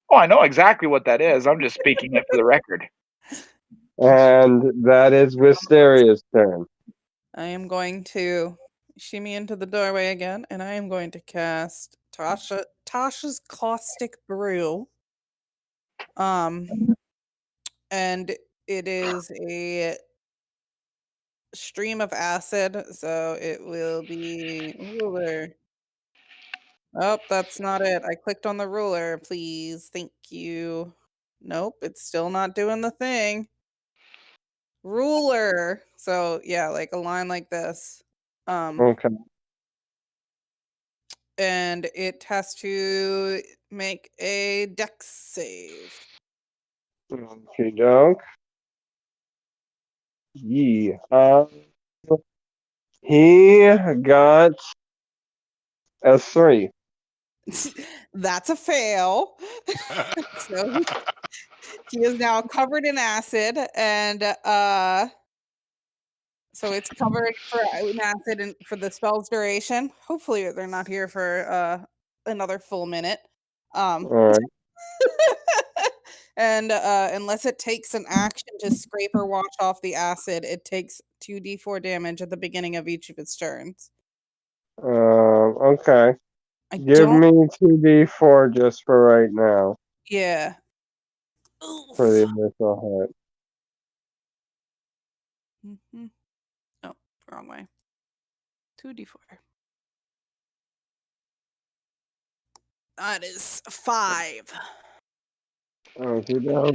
Oh, I know exactly what that is. I'm just speaking it for the record. And that is Wisteria's turn. I am going to shimmy into the doorway again, and I am going to cast Tasha's Caustic Brew. And it is a stream of acid, so it will be ruler. Oh, that's not it. I clicked on the ruler, please. Thank you. Nope, it's still not doing the thing. Ruler. So yeah, like a line like this. Okay. And it has to make a dex save. Okay, doke. Yeah. He got a 3. That's a fail. So he is now covered in acid, and so it's covered in acid and for the spell's duration. Hopefully, they're not here for another full minute. All right. And unless it takes an action to scrape or wash off the acid, it takes 2d4 damage at the beginning of each of its turns. Okay. I Give don't. me 2d4 just for right now Yeah. for the initial hit. Mm-hmm. Oh, wrong way. 2d4. That is 5. Okay, doke.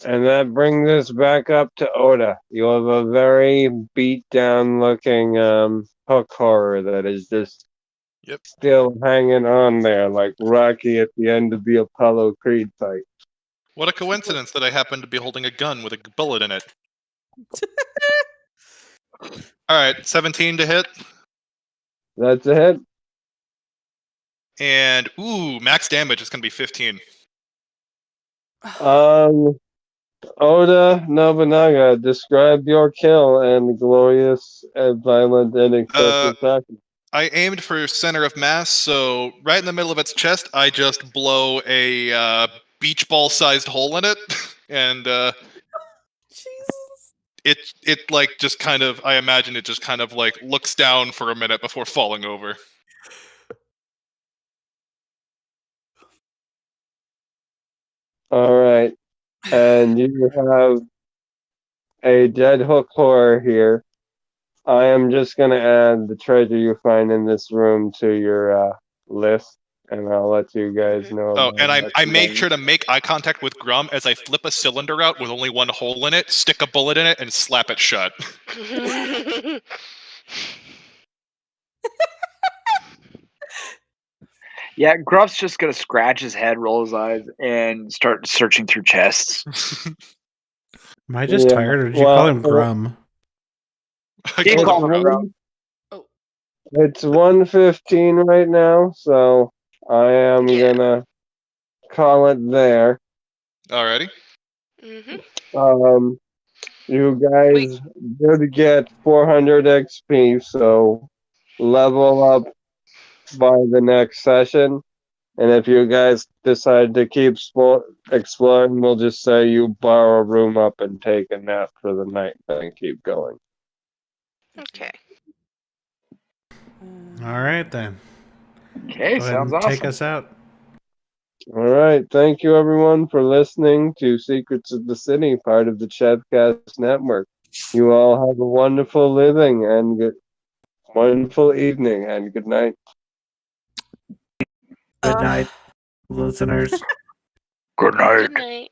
And that brings us back up to Oda. You have a very beat down looking hook horror that is just Yep. still hanging on there like Rocky at the end of the Apollo Creed fight. What a coincidence that I happen to be holding a gun with a bullet in it. Alright, 17 to hit. That's a hit. And, ooh, max damage is going to be 15. Oda Nobunaga, describe your kill and glorious and violent and excessive fashion. I aimed for center of mass, so right in the middle of its chest, I just blow a beach ball-sized hole in it, and Jesus. it like just kind of, I imagine it just kind of like looks down for a minute before falling over. All right, and you have a dead hook horror here. I am just gonna add the treasure you find in this room to your list, and I'll let you guys know. Oh, about and that I make tonight. sure to make eye contact with Grum as I flip a cylinder out with only one hole in it, stick a bullet in it, and slap it shut. Yeah, Gruff's just gonna scratch his head, roll his eyes, and start searching through chests. Am I just Yeah, tired, or did you well, call him Grum? I He called called him him Grum. Grum. It's 1:15 right now, so I am Yeah. gonna call it there. Alrighty. You guys did get 400 XP, so level up by the next session. And if you guys decide to keep exploring, we'll just say you borrow a room up and take a nap for the night, then keep going. Okay. All right, then. Okay, Go ahead sounds and awesome. take us out. All right. Thank you, everyone, for listening to Secrets of the City, part of the Chadcast Network. You all have a wonderful living and wonderful evening, and good night. Good night, listeners. Good night. Good night.